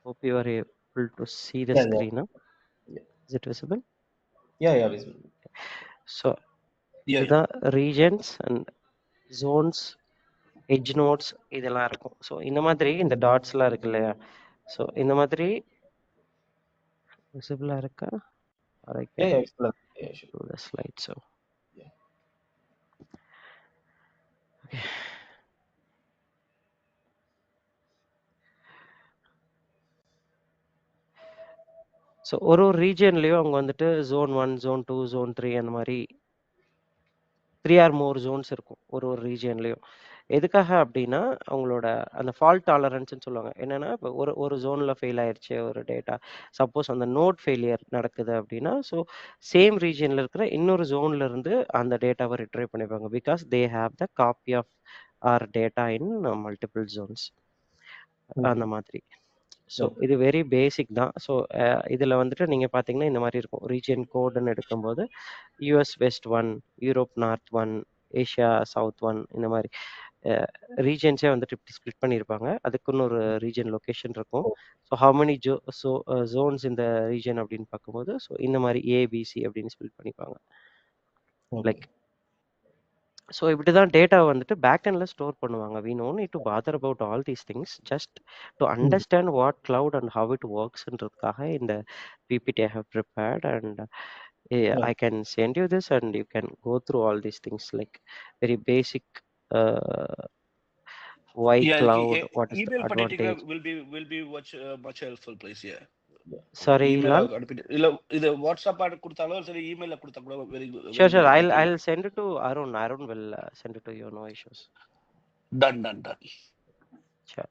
Hope you are able to see the Yeah, screen. Huh? yeah, Is it visible? yeah, visible. So Yeah, yeah. இதுதான் regions and zones, edge nodes இதெல்லாம் இருக்கும். So இந்த மாதிரி இந்த டாட்ஸ்லாம் இருக்கு இல்லையா? So இந்த மாதிரி விசிபிளாக இருக்கா? Or I can Yeah, explain. Yeah, sure. do the slide. So Yeah. So ஒரு ரீஜன்லேயும் அவங்க வந்துட்டு zone 1, zone 2, zone 3 அந்த மாதிரி 3 ஆர் மோர் ஜோன்ஸ் இருக்கும் ஒரு ரீஜன்லேயும். எதுக்காக அப்படின்னா அவங்களோட அந்த ஃபால்ட் டாலரன்ஸ்னு சொல்லுவாங்க. என்னன்னா இப்போ ஒரு ஜோனில் ஃபெயில் ஆயிடுச்சு ஒரு டேட்டா, சப்போஸ் அந்த நோட் ஃபெயிலியர் நடக்குது அப்படின்னா, ஸோ சேம் ரீஜனில் இருக்கிற இன்னொரு ஜோன்ல இருந்து அந்த டேட்டாவை ரிட்ரைவ் பண்ணிப்பாங்க. Because they have the copy of our data in multiple zones அந்த மாதிரி. So Okay. இது வெரி பேசிக் தான். ஸோ இதில் வந்துட்டு நீங்கள் பார்த்தீங்கன்னா இந்த மாதிரி இருக்கும். ரீஜன் கோடுன்னு எடுக்கும்போது US west 1, Europe north 1, Asia south 1 இந்த மாதிரி ரீஜன்ஸே வந்துட்டு இப்படி ஸ்ப்ளிட் பண்ணியிருப்பாங்க. அதுக்குன்னு ஒரு ரீஜன் லொக்கேஷன் இருக்கும். ஸோ ஹவு மெனி ஜோன்ஸ் இந்த ரீஜன் அப்படின்னு பார்க்கும்போது ஸோ இந்த மாதிரி ஏபிசி அப்படின்னு ஸ்ப்ளிட் பண்ணிப்பாங்க. Okay. லைக் ஸோ இப்படி தான் டேட்டா வந்துட்டு பேக் எண்டில் ஸ்டோர் பண்ணுவாங்க. We no need to bother about all these things just to understand what cloud and how it ஒர்க்ஸ்ன்றதுக்காக இந்த PPT I have prepared and I can send you this and you can go through all these things like very basic why Yeah, cloud, what is the email particular advantage. will be much helpful, please. Yeah. Sorry, email Lal? அனுப்பிட்டு இல்ல இது WhatsApp கொடுத்தாலும் சரி, இமெயில கொடுத்தா கூட very Sure, sure. Good. I'll send it to Arun. Arun will send it to you. No issues. Done. Sure.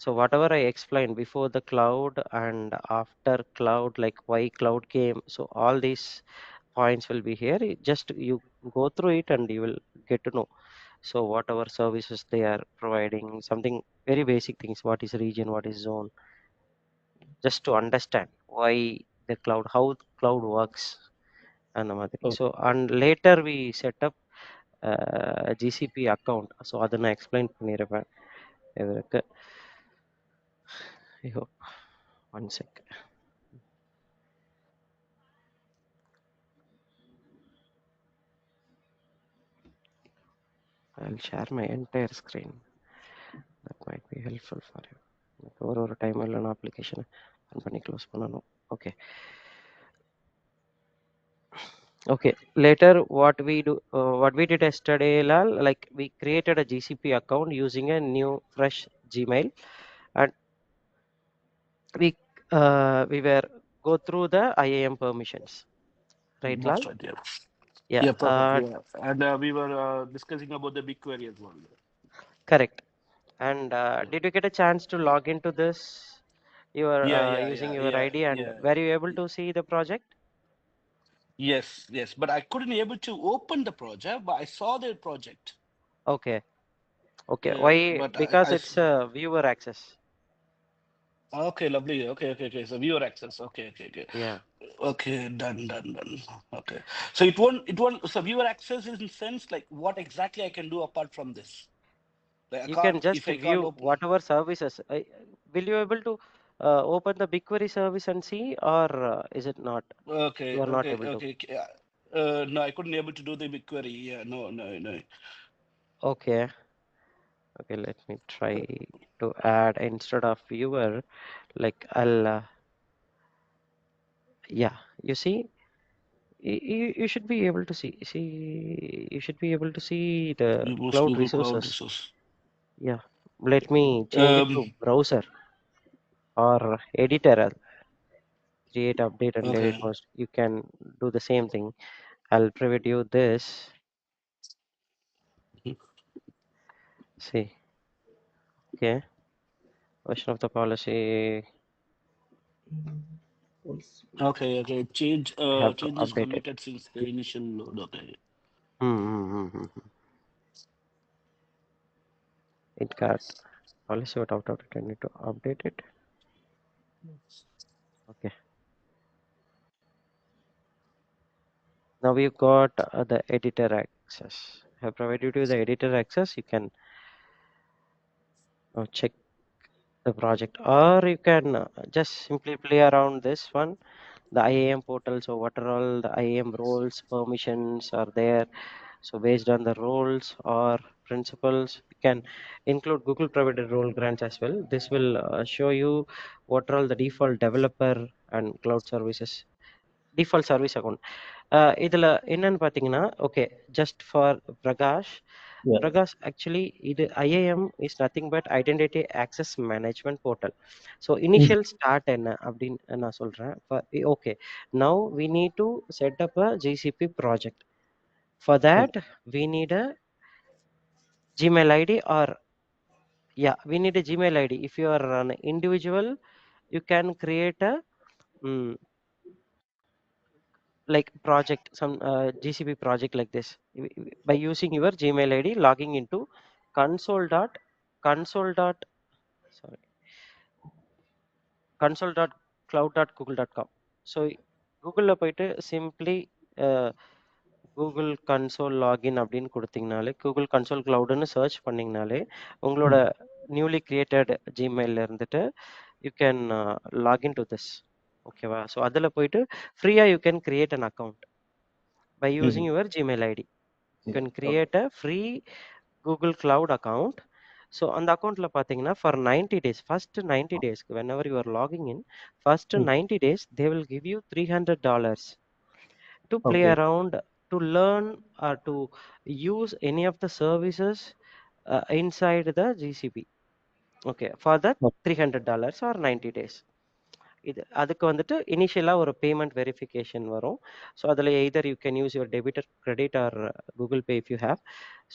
So whatever I explained before the cloud and after cloud, like why cloud came, so all these points will be here. Just you go through it and you will get to know. So whatever services they are providing, something very basic things. What is region? What is zone? Just to understand why the cloud, how the cloud works, and the மாதிரி. Okay. So and later we set up GCP account. So அதை நான் explain பண்ணியிருப்பேன் இவருக்கு. I hope. One sec. I'll share my entire screen. That might be helpful for you. ஒரு time இல்லைனா அப்ளிகேஷனை run பண்ணி close பண்ணணும். Okay okay, later what we did yesterday, Lal, like we created a GCP account using a new fresh Gmail, and we were go through the IAM permissions, right, Lal? That's right. Yeah. Yeah, Yeah, perfect. Yeah. And we were discussing about the BigQuery as well. correct. And did you get a chance to log into this? You are using your ID, and were you able to see the project? Yes, but I couldn't able to open the project, but I saw the project. Okay. Yeah, Why? but Because it's viewer access. Okay, lovely. Okay. So viewer access. Okay. Yeah. Okay, done. Okay. So it won't. So viewer access is in sense like what exactly I can do apart from this. Like You can just if I can't view open. whatever services. Will you able to open the BigQuery service and see, or is it not? Okay. You are not able to. No, I couldn't able to do the BigQuery. Yeah, no. Okay. Let me try to add instead of viewer. Like I'll. Yeah. You see, you should be able to see. You should be able to see the Use cloud Google Cloud resources. resource. Yeah. Let me change it to browser or editor. Create, update, and edit Okay. post. You can do the same thing. I'll preview you this. See. Okay. Version of the policy. Okay. Change. Have to Change is update it. committed since the initial load. Okay. It got policy got out of it. I need to update it. Okay. Now we've got the editor access. I have provided you the editor access. You can now check the project, or you can just simply play around this one, the IAM portal. So what are all the IAM roles, permissions are there? So based on the roles or principles, you can include Google provided role grants as well. This will show you what are all the default developer and cloud services, default service account. இதுல என்னன்னு பார்த்தீங்கன்னா, okay, just for Prakash. Yeah. Prakash, actually, IAM is nothing but Identity Access Management Portal. So initial start என்ன அப்படின்னு நான் சொல்றேன். Okay, now we need to set up a GCP project. For that, we need a Gmail ID, or yeah, we need a Gmail ID. If you are an individual, you can create a like project, some GCP project like this by using your Gmail ID, logging into sorry, console.cloud.google.com. So Google போயிட்டு simply Google Console login அப்படின்னு கொடுத்தீங்கனாலே, Google Console Cloudன்னு search பண்ணீங்கனாலே உங்களோட newly created ஜிமெயில்ல இருந்துட்டு you can login to this. ஓகேவா? So அதில் போயிட்டு ஃப்ரீயாக you can create an account by using your Gmail ID. You can create a free Google Cloud account. So on the account la pathina for 90 days, first 90 days, whenever you are logging in, first 90 days, they will give you $300 to play around, to learn or to use any of the services inside the GCP. Okay, for that $300 or 90 days. இது அதுக்கு வந்துட்டு இனிஷியலாக ஒரு payment verification வரும். So அதில் either you can use your debit or credit or Google Pay if you have.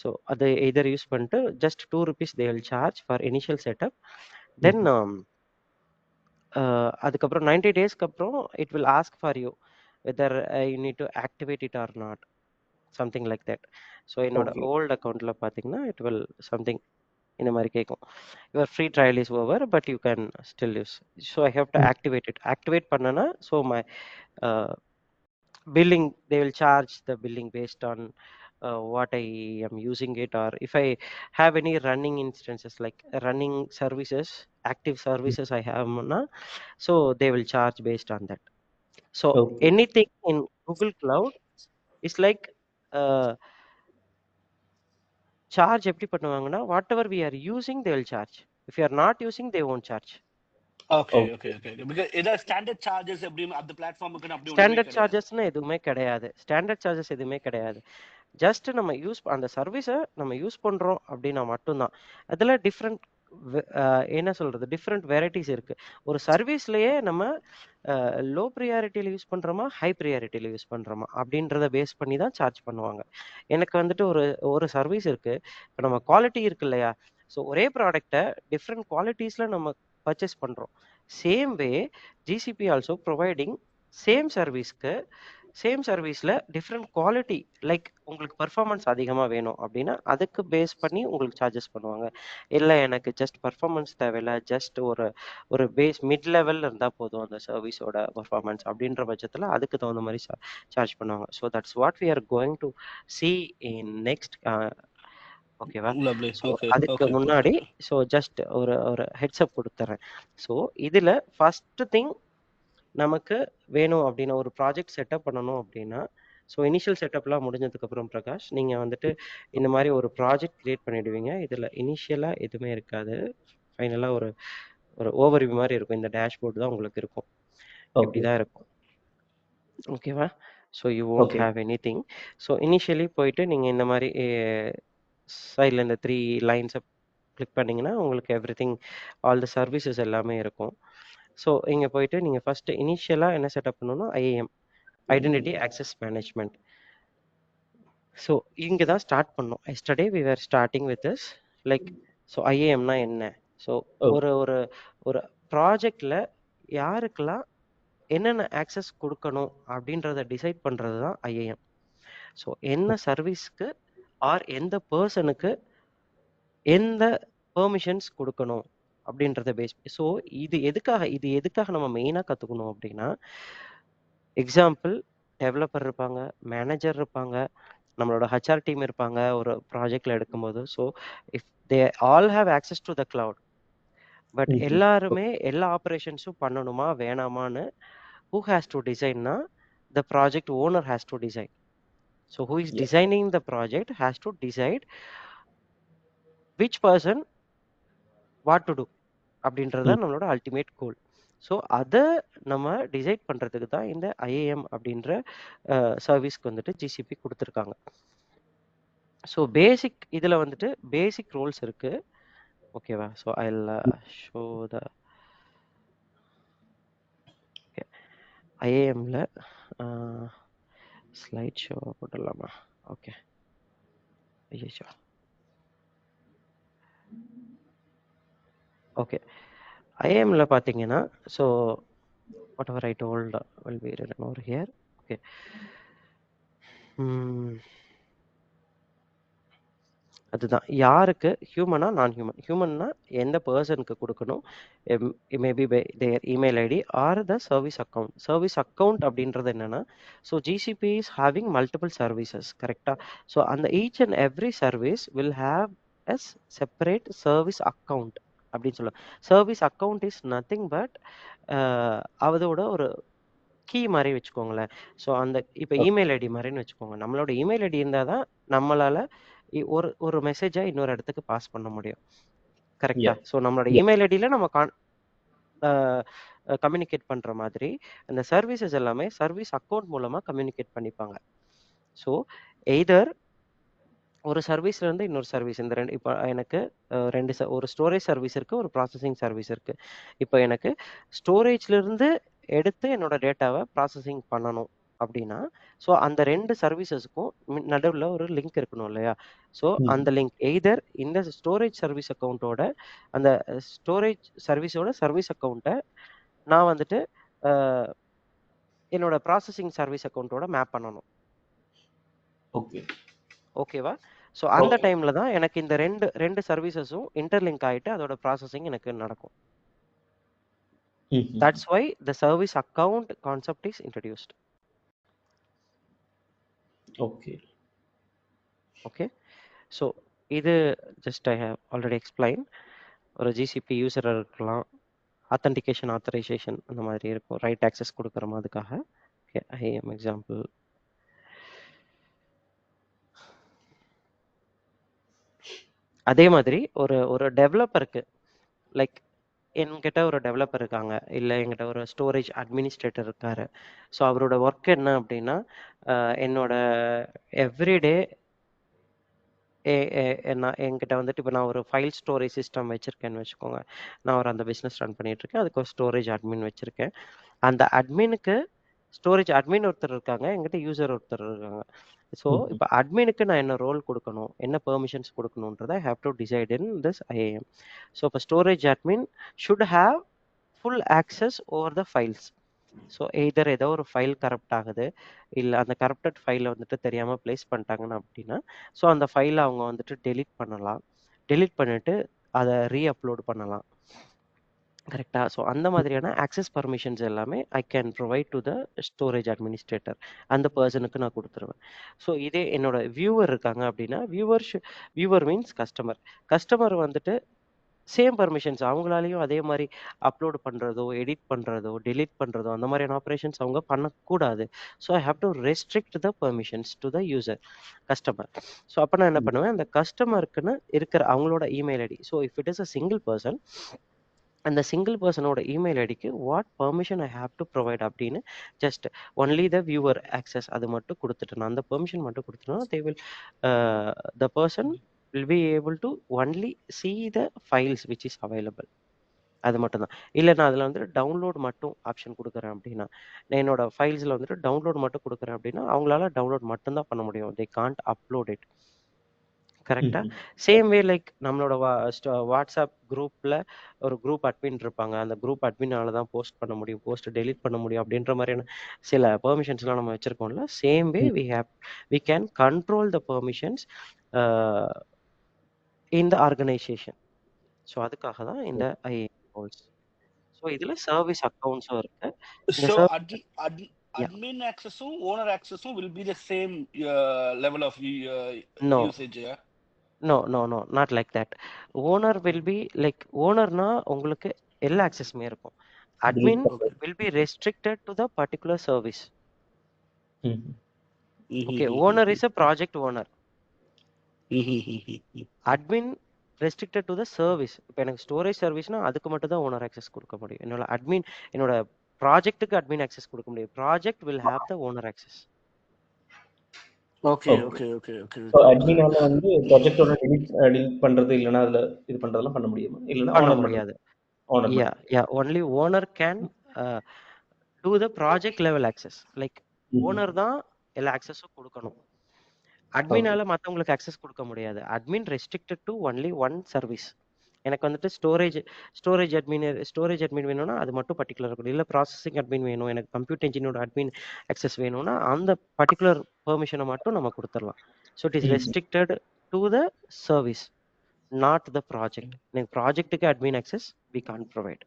So அதை either use பண்ணிட்டு just ₹2 they will charge for initial setup. Then அதுக்கப்புறம் 90 டேஸ்க்கு அப்புறம் it will ask for you whether you need to activate it or not, something like that. So என்னோட old அக்கௌண்ட்டில் பார்த்தீங்கன்னா it will something இந்த மாதிரி கேட்கும். Your free trial is over but you can still use. So I have to activate it. Activate பண்ணனா so my billing, they will charge the billing based on what I am using it, or if I have any running instances like running services, active services I have, so they will charge based on that. So anything in Google Cloud is like charge எப்படி பண்ணுவாங்கன்னா, whatever we are using they will charge. If you are not using, they won't charge. Okay. Because either standard charges எப்படி அந்த பிளாட்ஃபார்முக்கு அப்படி standard சார்ஜஸ்னு எதுவுமே கிடையாது. Standard charges எதுவுமே கிடையாது. Just நம்ம யூஸ் அந்த சர்வீஸை நம்ம யூஸ் பண்ணுறோம் அப்படின்னா மட்டும்தான். அதில் டிஃப்ரெண்ட் என்ன சொல்கிறது, டிஃப்ரெண்ட் வெரைட்டிஸ் இருக்குது. ஒரு சர்வீஸ்லேயே நம்ம லோ ப்ரியாரிட்டியில் யூஸ் பண்ணுறோமா, ஹை ப்ரியாரிட்டியில் யூஸ் பண்ணுறோமா அப்படின்றத பேஸ் பண்ணி தான் சார்ஜ் பண்ணுவாங்க. எனக்கு வந்துட்டு ஒரு சர்வீஸ் இருக்குது. இப்போ நம்ம குவாலிட்டி இருக்கு இல்லையா, ஸோ ஒரே ப்ராடக்டை டிஃப்ரெண்ட் குவாலிட்டிஸில் நம்ம பர்ச்சேஸ் பண்ணுறோம். Same way GCP also providing same சர்வீஸ்க்கு, சேம் சர்வீஸில் டிஃப்ரெண்ட் குவாலிட்டி, லைக் உங்களுக்கு பர்ஃபார்மன்ஸ் அதிகமாக வேணும் அப்படின்னா அதுக்கு பேஸ் பண்ணி உங்களுக்கு சார்ஜஸ் பண்ணுவாங்க. இல்லை எனக்கு ஜஸ்ட் பர்ஃபார்மன்ஸ் தேவையில்லை, ஜஸ்ட் ஒரு பேஸ் மிட் லெவலில் இருந்தால் போதும் அந்த சர்வீஸோட பர்ஃபார்மன்ஸ் அப்படின்ற பட்சத்தில் அதுக்கு தகுந்த மாதிரி சார்ஜ் பண்ணுவாங்க. So that's what we are going to see in next. ஓகேவா? அதுக்கு முன்னாடி ஸோ ஜஸ்ட் ஒரு ஹெட்ஸ்அப் கொடுத்துறேன். ஸோ இதில் ஃபர்ஸ்ட் திங் நமக்கு வேணும் அப்படின்னா, ஒரு ப்ராஜெக்ட் செட்டப் பண்ணணும் அப்படின்னா, ஸோ இனிஷியல் செட்டப்லாம் முடிஞ்சதுக்கப்புறம் பிரகாஷ், நீங்கள் வந்துட்டு இந்த மாதிரி ஒரு ப்ராஜெக்ட் கிரியேட் பண்ணிடுவீங்க. இதில் இனிஷியலாக எதுவுமே இருக்காது. ஃபைனலாக ஒரு ஓவர்வியூ மாதிரி இருக்கும். இந்த டேஷ்போர்டு தான் உங்களுக்கு இருக்கும். இப்படி தான் இருக்கும். ஓகேவா? So you won't have anything. So initially போயிட்டு நீங்கள் இந்த மாதிரி சைடில் இந்த 3 லைன்ஸை கிளிக் பண்ணிங்கன்னா உங்களுக்கு எவ்ரிதிங், ஆல் த சர்வீசஸ் எல்லாமே இருக்கும். ஸோ இங்கே போயிட்டு நீங்கள் ஃபஸ்ட்டு இனிஷியலாக என்ன செட்டப் பண்ணணும்னா IAM, identity access management. So இங்கே தான் ஸ்டார்ட் பண்ணோம். Yesterday we are starting with this like. So ஐஏஎம்னா என்ன, ஸோ ஒரு ப்ராஜெக்டில் யாருக்கெல்லாம் என்னென்ன ஆக்சஸ் கொடுக்கணும் அப்படின்றத டிசைட் பண்ணுறது தான் ஐஏஎம். ஸோ என்ன சர்வீஸ்க்கு ஆர் எந்த பர்சனுக்கு எந்த பெர்மிஷன்ஸ் கொடுக்கணும் அப்படின்றத பேஸ். ஸோ இது எதுக்காக நம்ம மெயினாக கற்றுக்கணும் அப்படின்னா, எக்ஸாம்பிள் டெவலப்பர் இருப்பாங்க, மேனேஜர் இருப்பாங்க, நம்மளோட ஹச்ஆர் டீம் இருப்பாங்க ஒரு ப்ராஜெக்டில் எடுக்கும்போது. So if they all have access to the cloud, but Mhm. எல்லாருமே எல்லா ஆப்பரேஷன்ஸும் பண்ணணுமா வேணாமான்னு who has to design na the project owner has to design. So who is Yeah. designing the project has to decide which person what to do அப்படின்றது நம்மளோட ultimate goal. So அதை நம்ம decide பண்ணுறதுக்கு தான் இந்த ஐஏஎம் அப்படின்ற சர்வீஸ்க்கு வந்துட்டு GCP கொடுத்துருக்காங்க. ஸோ பேசிக் இதில் வந்துட்டு பேசிக் ரோல்ஸ் இருக்கு. ஓகேவா? ஸோ ஐ ஷோ த ஐஏஎம்ல ஸ்லைட் ஷோ போட்டுடலாமா? ஓகே. ஐயோ, ஓகே. ஐஏஎம்ல பார்த்தீங்கன்னா, so what ever I told will be written over here. Okay. அதுதான் யாருக்கு ஹியூமனா நான் ஹியூமன். ஹியூமன்னா எந்த பர்சனுக்கு கொடுக்கணும்? Maybe their email ID or the service account. Service account அப்படின்றது என்னன்னா, so GCP is having multiple services. கரெக்டாக? ஸோ அந்த each and every service will have as separate service account அப்படின்னு சொல்லுவோம். Service account is nothing but அதோட ஒரு key மாதிரி வச்சுக்கோங்களேன். ஸோ அந்த இப்போ இமெயில் ஐடி மாதிரின்னு வச்சுக்கோங்க. நம்மளோட இமெயில் ஐடி இருந்தால் தான் நம்மளால் ஒரு ஒரு மெசேஜை இன்னொரு இடத்துக்கு பாஸ் பண்ண முடியும். கரெக்டா? ஸோ நம்மளோட இமெயில் ஐடியில் நம்ம கம்யூனிகேட் பண்ணுற மாதிரி அந்த சர்வீசஸ் எல்லாமே சர்வீஸ் அக்கௌண்ட் மூலமாக கம்யூனிகேட் பண்ணிப்பாங்க. ஸோ எய்தர் ஒரு சர்வீஸ்ல இருந்து இன்னொரு சர்வீஸ், இந்த ரெண்டு இப்போ எனக்கு ஒரு ஸ்டோரேஜ் சர்வீஸ் இருக்கு, ஒரு ப்ராசஸிங் சர்வீஸ் இருக்கு. இப்போ எனக்கு ஸ்டோரேஜ்ல இருந்து எடுத்து என்னோட டேட்டாவை ப்ராசஸிங் பண்ணணும் அப்படின்னா, ஸோ அந்த ரெண்டு சர்வீசஸ்க்கும் நடுவில் ஒரு லிங்க் இருக்கணும் இல்லையா? ஸோ அந்த லிங்க் எய்தர் இந்த ஸ்டோரேஜ் சர்வீஸ் அக்கௌண்ட்டோட அந்த ஸ்டோரேஜ் சர்வீஸோட சர்வீஸ் அக்கௌண்ட்டை நான் வந்துட்டு என்னோட ப்ராசஸிங் சர்வீஸ் அக்கௌண்ட்டோட மேப் பண்ணணும். ஓகே. ஓகேவா? ஸோ அந்த டைம்ல தான் எனக்கு இந்த ரெண்டு சர்வீசஸும் இன்டர்லிங்க் ஆகிட்டு அதோட ப்ராசஸிங் எனக்கு நடக்கும். That's why the service account concept is introduced. Okay. So இது just I have already explained. ஒரு ஜிசிபி யூசர் இருக்கலாம், authentication authorization அந்த மாதிரி இருக்கும், ரைட் ஆக்சஸ் கொடுக்குறோம் அதுக்காக. Okay, IAM example. அதே மாதிரி ஒரு டெவலப்பருக்கு லைக் என்கிட்ட ஒரு டெவலப்பர் இருக்காங்க, இல்லை என்கிட்ட ஒரு ஸ்டோரேஜ் அட்மினிஸ்ட்ரேட்டர் இருக்காரு. ஸோ அவரோட ஒர்க் என்ன அப்படின்னா, என்னோட எவ்ரிடே என்கிட்ட வந்துட்டு இப்போ நான் ஒரு ஃபைல் ஸ்டோரேஜ் சிஸ்டம் வச்சுருக்கேன்னு வச்சுக்கோங்க. நான் அந்த பிஸ்னஸ் ரன் பண்ணிகிட்ருக்கேன், அதுக்கு ஒரு ஸ்டோரேஜ் அட்மின் வச்சுருக்கேன். அந்த அட்மினுக்கு ஸ்டோரேஜ் அட்மின் ஒருத்தர் இருக்காங்க, என்கிட்ட யூசர் ஒருத்தர் இருக்காங்க. ஸோ இப்போ அட்மினுக்கு நான் என்ன ரோல் கொடுக்கணும், என்ன பெர்மிஷன்ஸ் கொடுக்கணுன்றதை I have to decide in this IAM. So இப்போ storage admin should have full access over the files. So either ஏதோ ஒரு ஃபைல் கரப்ட் ஆகுது, இல்லை அந்த கரப்டட் ஃபைலை வந்துட்டு தெரியாமல் ப்ளேஸ் பண்ணிட்டாங்கன்னு அப்படின்னா, ஸோ அந்த ஃபைலை அவங்க வந்துட்டு டெலீட் பண்ணலாம். டெலீட் பண்ணிவிட்டு அதை ரீஅப்லோட் பண்ணலாம். கரெக்டா? ஸோ அந்த மாதிரியான ஆக்சஸ் பர்மிஷன்ஸ் எல்லாமே I can provide to the storage administrator. அந்த பர்சனுக்கு நான் கொடுத்துருவேன். ஸோ இதே என்னோட வியூவர் இருக்காங்க அப்படின்னா, வியூவர் மீன்ஸ் கஸ்டமர். கஸ்டமர் வந்துட்டு சேம் பர்மிஷன்ஸ் அவங்களாலையும் அதே மாதிரி அப்லோட் பண்ணுறதோ, எடிட் பண்ணுறதோ, டெலீட் பண்ணுறதோ அந்த மாதிரியான ஆப்ரேஷன்ஸ் அவங்க பண்ணக்கூடாது. So I have to restrict the permissions to the user, customer. So அப்போ நான் என்ன பண்ணுவேன், அந்த கஸ்டமருக்குன்னு இருக்கிற அவங்களோட email ID. So if it is a single person, அந்த சிங்கிள் பர்சனோட இமெயில் ஐடிக்கு what permission I have to provide அப்படின்னு just only the viewer access அது மட்டும் கொடுத்துட்டேன், அந்த பெர்மிஷன் மட்டும் கொடுத்துட்டோம்னா they will the person will be able to only see the files which is available. அது மட்டும் தான். இல்லை நான் அதில் வந்துட்டு டவுன்லோட் மட்டும் ஆப்ஷன் கொடுக்குறேன் அப்படின்னா, நான் என்னோட ஃபைல்ஸில் வந்துட்டு டவுன்லோட் மட்டும் கொடுக்குறேன் அப்படின்னா அவங்களால டவுன்லோட் மட்டும்தான் பண்ண முடியும், they can't upload it. கரெக்டா? சேம் வே லைக் நம்மளோட வாட்ஸ்அப் குரூப்பில் ஒரு குரூப் அட்மின் இருப்பாங்க, அந்த குரூப் அட்மினால தான் போஸ்ட் பண்ண முடியும், போஸ்ட் டெலீட் பண்ண முடியும் அப்படின்ற மாதிரியான சில பெர்மிஷன்ஸ்லாம் நம்ம வச்சுருக்கோம்ல. Same way we can control the permissions in the organization. So அதுக்காக தான் இந்த ஐஏஎம் ரோல்ஸ். ஸோ இதில் சர்வீஸ் அக்கௌண்ட்ஸும் இருக்கு. So admin accessum, owner accessum will be the same level of No. usage. Yeah? Not like that. Owner will be like ஓனர்னா உங்களுக்கு எல்லா ஆக்சஸுமே இருக்கும். Admin Okay. Will be restricted to the particular service. ம். Okay, owner is a project owner. Mm-hmm. Admin restricted to the service. இப்போ எனக்கு storage சர்வீஸ்னா அதுக்கு மட்டும் தான் ஓனர் ஆக்சஸ் கொடுக்க முடியும். என்னோட ப்ராஜெக்ட்டுக்கு அட்மின் ஆக்சஸ் கொடுக்க முடியும். Project will have the owner access. Okay. Okay. Okay. ஸோ அட்மினால வந்து ப்ராஜெக்டோட டெலிட் பண்றது இல்லைன்னா அதுல இது பண்றதெல்லாம் பண்ண முடியுமா? இல்லைன்னா பண்ண ஓனர் மட்டும் முடியாது. ஓனர் யா மட்டும். Yeah only owner can do the project level access. Like owner தான் எல்லா ஆக்சஸும் கொடுக்கணும். அட்மினால மற்றவங்களுக்கு ஆக்சஸ் கொடுக்க முடியாது. Admin restricted to only one service. எனக்கு வந்துட்டு ஸ்டோரேஜ் அட்மின் வேணும்னா அது மட்டும் பர்டிகுலர் இருக்கணும். இல்லை ப்ராசஸிங் அட்மின் வேணும், எனக்கு கம்ப்யூட்டர் இன்ஜினோட அட்மின் ஆக்சஸ் வேணும்னா அந்த பர்டிகுலர் பெர்மிஷனை மட்டும் நம்ம கொடுத்துடலாம். So it is restricted to the service, not the project. எனக்கு ப்ராஜெக்ட்டுக்கு admin access we can provide.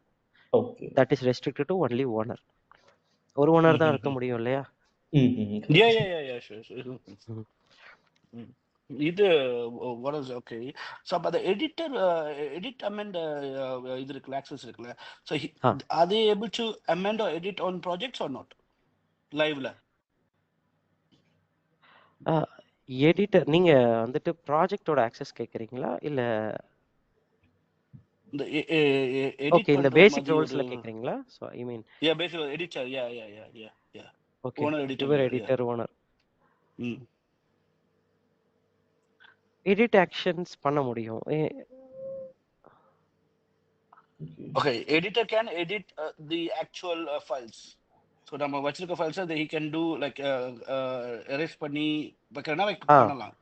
Okay. That is restricted to only owner. ஒரு ஓனர் தான் இருக்க முடியும் இல்லையா? Yeah. Sure. இது what is okay. So but the editor edit amend இது இருக்குல்ல access இருக்குல்ல. So are they able to amend or edit on projects or not? Liveல எடிட்டர் நீங்க வந்துட்டு ப்ராஜெக்டோட ஆக்சஸ் கேக்குறீங்களா இல்ல இந்த எடிட் ஓகே இந்த பண்ற பேசிக் மாதிரி ஒரு ரோல்ஸ்ல கேக்குறீங்களா? So I mean basically editor yeah okay owner editor your yeah. Editor owner Mm. Edit actions பண்ண முடியும். Okay, editor can edit the actual files. So நம்ம வச்சிருக்க files he can do like erase பண்ணி வைக்கிறனா பண்ணலாம்.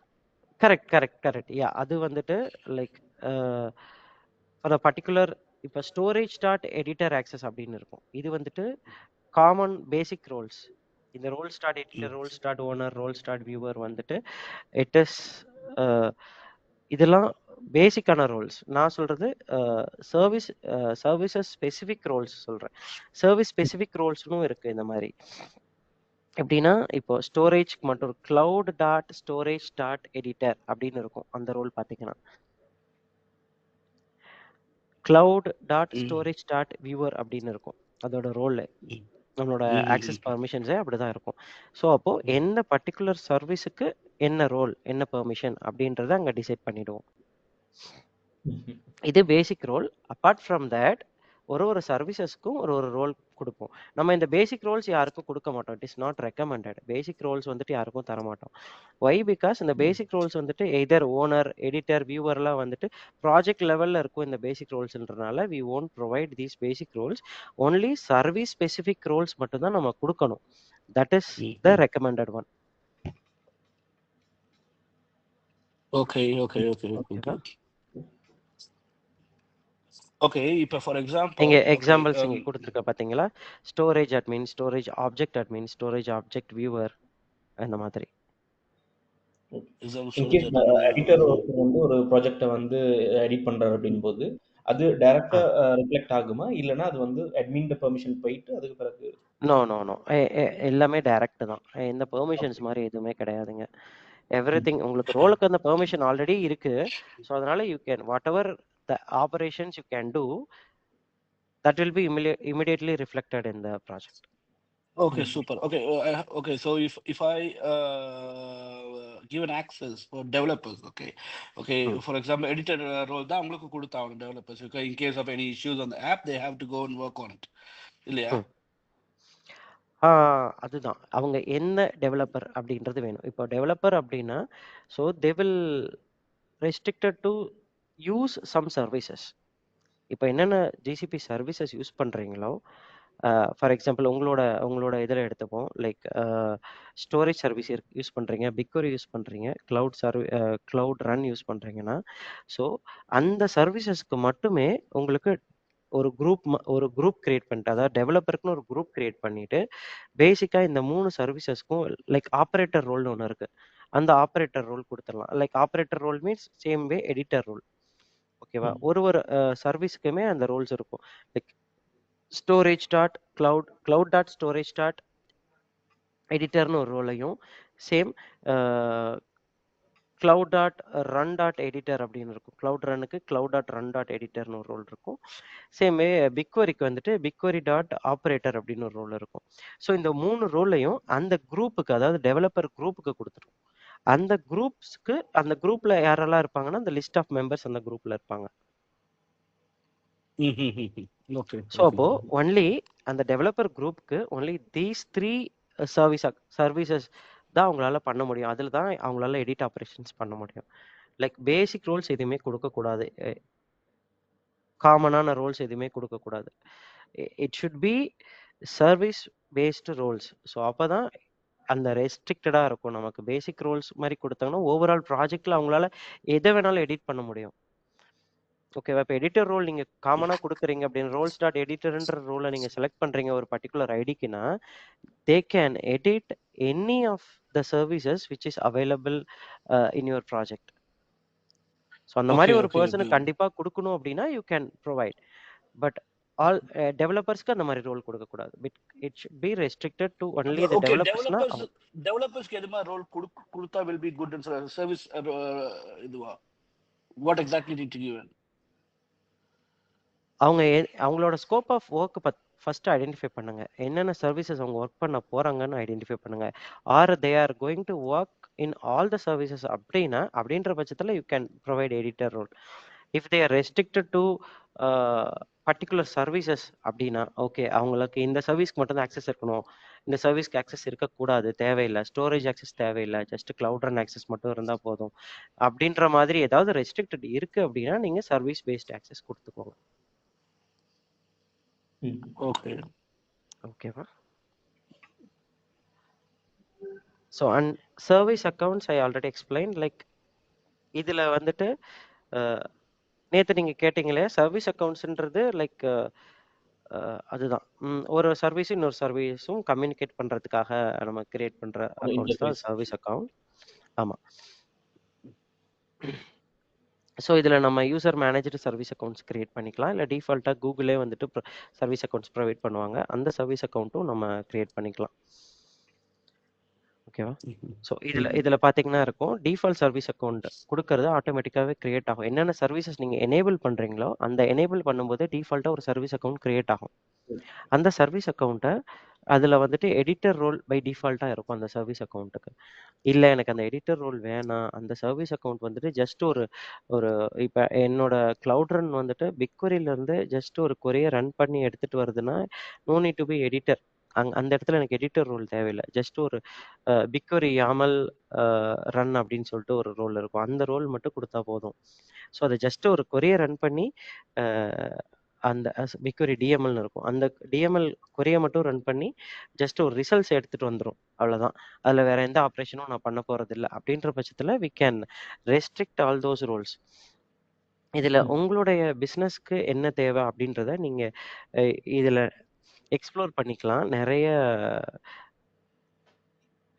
கரெக்ட் யா அது வந்துட்டு like for a particular இப்போ storage dot editor access அப்படின்னு இருக்கும். இது வந்துட்டு காமன் பேசிக் ரோல்ஸ். இந்த role start editor, role start owner, role start viewer வந்துட்டு இட் இஸ் இதெல்லாம் பேசிக்கான ரோல்ஸ். நான் சொல்றது சர்வீசஸ் ஸ்பெசிஃபிக் ரோல்ஸ் சொல்றேன். சர்வீஸ் ஸ்பெசிஃபிக் ரோல்ஸ்னும் இருக்கு இந்த மாதிரி. எப்படின்னா இப்போ ஸ்டோரேஜ்க்கு மட்டும் cloud dot storage dot editor அப்படின்னு இருக்கும். அந்த ரோல் பார்த்தீங்கன்னா cloud dot storage dot viewer அப்படின்னு இருக்கும். அதோட ரோல் நம்மளோட ஆக்சஸ் பர்மிஷன்ஸே அப்படிதான் இருக்கும். ஸோ அப்போ எந்த பர்டிகுலர் சர்வீஸுக்கு என்ன ரோல் என்ன பெர்மிஷன் அப்படின்றத அங்கே டிசைட் பண்ணிடுவோம். இது பேசிக் ரோல். அப்பார்ட் ஃப்ரம் தட் ஒரு சர்வீசஸ்க்கும் ஒரு ரோல் கொடுப்போம். நம்ம இந்த பேசிக் ரோல்ஸ் யாருக்கும் கொடுக்க மாட்டோம். It is not recommended. Basic roles வந்துட்டு யாருக்கும் தர மாட்டோம். வை பிகாஸ் இந்த பேசிக் ரோல்ஸ் வந்துட்டு எதர் ஓனர் எடிட்டர் வியூவர்லாம் வந்துட்டு ப்ராஜெக்ட் லெவலில் இருக்கும். இந்த பேசிக் ரோல்ஸ்ன்றனால we won't provide these basic roles. Only service specific roles மட்டும் தான் நம்ம கொடுக்கணும். That is the recommended one. Okay. Okay இப்போ ஃபார் எக்ஸாம்பிள் இங்க எக்ஸாம்பிள்ஸ் இங்க கொடுத்துருக்க பாத்தீங்களா? Storage admin, storage object admin, storage object viewer அந்த மாதிரி. இன்கேஸ் எடிட்டர் வந்து ஒரு ப்ராஜெக்டை வந்து எடிட் பண்றாரு அப்படின் போது அது டைரக்டா ரிஃப்ளெக்ட் ஆகுமா இல்லனா அது வந்து அட்மின் பெர்மிஷன் போயிட்டு அதுக்கு பிறகு நோ எல்லாமே டைரக்ட் தான். இந்த பெர்மிஷன்ஸ் மாதிரி எதுவுமே கிடையாதுங்க. எவ்ரிதிங் உங்களுக்கு ரோலுக்கு அந்த பெர்மிஷன் ஆல்ரெடி இருக்கு. ஸோ அதனால you can what ever the operations you can do that will be immediately reflected in the project. Okay, super. Okay. So if I give an access for developers, okay. For example, editor role தான் உங்களுக்கு கொடுத்தாங்க developers. Okay, in case of any issues on the app, they have to go and work on it. இல்லையா? அதுதான் அவங்க என்ன developer அப்படின்றது வேணும். இப்போ டெவலப்பர் அப்படின்னா so they will restricted to use some services. இப்போ என்னென்ன ஜிசிபி சர்வீசஸ் யூஸ் பண்ணுறீங்களோ ஃபார் எக்ஸாம்பிள் உங்களோட இதில் எடுத்துப்போம். லைக் ஸ்டோரேஜ் சர்வீஸ் யூஸ் பண்ணுறீங்க, பிக்வரி யூஸ் பண்ணுறீங்க, க்ளவுட் ரன் யூஸ் பண்ணுறீங்கன்னா ஸோ அந்த சர்வீசஸ்க்கு மட்டுமே உங்களுக்கு ஒரு குரூப் கிரியேட் பண்ணிட்டு, அதாவது டெவலப்பருக்குன்னு ஒரு குரூப் கிரியேட் பண்ணிட்டு பேசிக்காக இந்த 3 சர்வீசஸ்க்கும் லைக் ஆப்ரேட்டர் ரோல்னு ஒன்று இருக்குது. அந்த ஆப்ரேட்டர் ரோல் கொடுத்துடலாம். Like operator role means same way editor role. ஓகேவா? ஒரு சர்வீஸ்க்குமே அந்த ரோல்ஸ் இருக்கும். Like storage dot cloud dot storage dot எடிட்டர்னு ஒரு ரோலையும் same cloud dot run dot editor அப்படின்னு இருக்கும். கிளவுட் ரன்னுக்கு கிளவுட் டாட் ரன் டாட் எடிட்டர்னு ஒரு ரோல் இருக்கும். சேமே பிக்வரிக்கு வந்துட்டு பிக்வரி டாட் ஆப்ரேட்டர் அப்படின்னு ஒரு ரோல் இருக்கும். ஸோ இந்த 3 ரோலையும் அந்த குரூப்புக்கு, அதாவது டெவலப்பர் குரூப்புக்கு கொடுத்துரும். அந்த குரூப்ஸ்க்கு, அந்த குரூப்ல யாரெல்லாம் இருப்பாங்கன்னா அந்த லிஸ்ட் ஆஃப் மெம்பர்ஸ் அந்த குரூப்ல இருப்பாங்க. ஓகே ஸோ அப்போ ஒன்லி அந்த டெவலப்பர் குரூப்புக்கு ஒன்லி தீஸ் 3 சர்வீசஸ் தான் அவங்களால பண்ண முடியும். அதில் தான் அவங்களால எடிட் ஆப்ரேஷன்ஸ் பண்ண முடியும். லைக் பேசிக் ரோல்ஸ் எதுவுமே கொடுக்கக்கூடாது, காமனான ரோல்ஸ் எதுவுமே கொடுக்கக்கூடாது. It should be service based roles. So அப்போ தான் அந்த ரெஸ்ட்ரிக்டடாக இருக்கும். நமக்கு பேசிக் ரோல்ஸ் மாதிரி கொடுத்தாங்கன்னா ஓவரால் ப்ராஜெக்டில் அவங்களால எதை வேணாலும் எடிட் பண்ண முடியும். ஓகேவா? இப்போ எடிட்டர் ரோல் நீங்கள் காமனாக கொடுக்குறீங்க அப்படின்னு ரோல்ஸ் டாட் எடிட்டர்ன்ற ரோலை நீங்கள் செலக்ட் பண்ணுறீங்க ஒரு பர்டிகுலர் ஐடிக்குன்னா, they can edit any of the services which is available in your project. So அந்த மாதிரி ஒரு பர்சனுக்கு கண்டிப்பாக கொடுக்கணும் அப்படின்னா you can provide. But all டெவலப்பர்ஸ்க்கு அந்த மாதிரி ரோல் கொடுக்கக்கூடாது. It should be restricted to only the டெவலப்பர்ஸ்னா. டெவலப்பர்ஸ்க்கு எது மாதிரி ரோல் கொடுத்தா will be good in service இதுவா? What exactly need to give? அவங்களோட scope of work first identify பண்ணுங்க. என்னென்ன சர்வீசஸ் அவங்க ஒர்க் பண்ண போறாங்கன்னு ஐடென்டிஃபை பண்ணுங்க. Or they are going to work in all the services அப்படின்ற பட்சத்தில் you can provide editor role. If they are restricted to particular services அப்படின்னா, ஓகே அவங்களுக்கு இந்த சர்வீஸ்க்கு மட்டும் தான் ஆக்சஸ் இருக்கணும், இந்த சர்வீஸ்க்கு ஆக்சஸ் இருக்கக்கூடாது, தேவையில்லை, ஸ்டோரேஜ் ஆக்சஸ் தேவையில்லை, ஜஸ்ட் கிளவுட் ரன் ஆக்சஸ் மட்டும் இருந்தால் போதும் அப்படின்ற மாதிரி ஏதாவது ரெஸ்ட்ரிக்டட் இருக்கு அப்படின்னா நீங்கள் சர்வீஸ் பேஸ்ட் ஆக்சஸ் கொடுத்துக்கோங்க. ஓகே ஓகேவா? So and service accounts I already explain. Like இதில் வந்துட்டு நேற்று நீங்கள் கேட்டீங்களே சர்வீஸ் அக்கௌண்ட்ஸ்ன்றது லைக் அதுதான் ஒரு சர்வீஸும் இன்னொரு சர்வீஸும் கம்யூனிகேட் பண்ணுறதுக்காக நம்ம கிரியேட் பண்ணுற அக்கௌண்ட்ஸ் தான் சர்வீஸ் அக்கௌண்ட். ஆமாம். ஸோ இதில் நம்ம user manager service accounts create பண்ணிக்கலாம், இல்லை டிஃபால்ட்டாக கூகுளே வந்துட்டு சர்வீஸ் அக்கௌண்ட்ஸ் ப்ரொவைட் பண்ணுவாங்க, அந்த சர்வீஸ் அக்கௌண்ட்டும் நம்ம கிரியேட் பண்ணிக்கலாம். ஓகேவா? ஸோ இதில் பார்த்தீங்கன்னா இருக்கும் டிஃபால்ட் சர்வீஸ் அக்கௌண்ட் கொடுக்கறது ஆட்டோமேட்டிக்காகவே கிரியேட் ஆகும். என்னென்ன சர்வீசஸ் நீங்கள் எனேபிள் பண்ணுறீங்களோ அந்த எனேபிள் பண்ணும்போது டிஃபால்ட்டாக ஒரு சர்வீஸ் அக்கௌண்ட் கிரியேட் ஆகும். அந்த சர்வீஸ் அக்கௌண்ட்டை அதில் வந்துட்டு எடிட்டர் ரோல் பை டிஃபால்ட்டாக இருக்கும் அந்த சர்வீஸ் அக்கௌண்ட்டுக்கு. இல்லை எனக்கு அந்த எடிட்டர் ரோல் வேணாம், அந்த சர்வீஸ் அக்கௌண்ட் வந்துட்டு ஜஸ்ட் ஒரு இப்போ என்னோட கிளவுட் ரன் வந்துட்டு பிக்வரியிலேருந்து ஜஸ்ட் ஒரு கொரியை ரன் பண்ணி எடுத்துகிட்டு வருதுன்னா no need to be editor. அந்த இடத்துல எனக்கு எடிட்டர் ரோல் தேவையில்லை. ஜஸ்ட் ஒரு பிக்வரி யாமல் ரன் அப்படின்னு சொல்லிட்டு ஒரு ரோல் இருக்கும், அந்த ரோல் மட்டும் கொடுத்தா போதும். ஸோ அதை ஜஸ்ட் ஒரு கொரியை ரன் பண்ணி அந்த பிக்வரி டிஎம்எல்னு இருக்கும், அந்த டிஎம்எல் கொரியை மட்டும் ரன் பண்ணி ஜஸ்ட் ஒரு ரிசல்ட்ஸ் எடுத்துகிட்டு வந்துடும், அவ்வளோதான். அதில் வேறு எந்த ஆப்ரேஷனும் நான் பண்ண போகிறதில்ல. அப்படின்ற பட்சத்தில் we can restrict all those roles. இதில் உங்களுடைய பிஸ்னஸ்க்கு என்ன தேவை அப்படின்றத நீங்கள் இதில் எக்ஸ்ப்ளோர் பண்ணிக்கலாம். நிறைய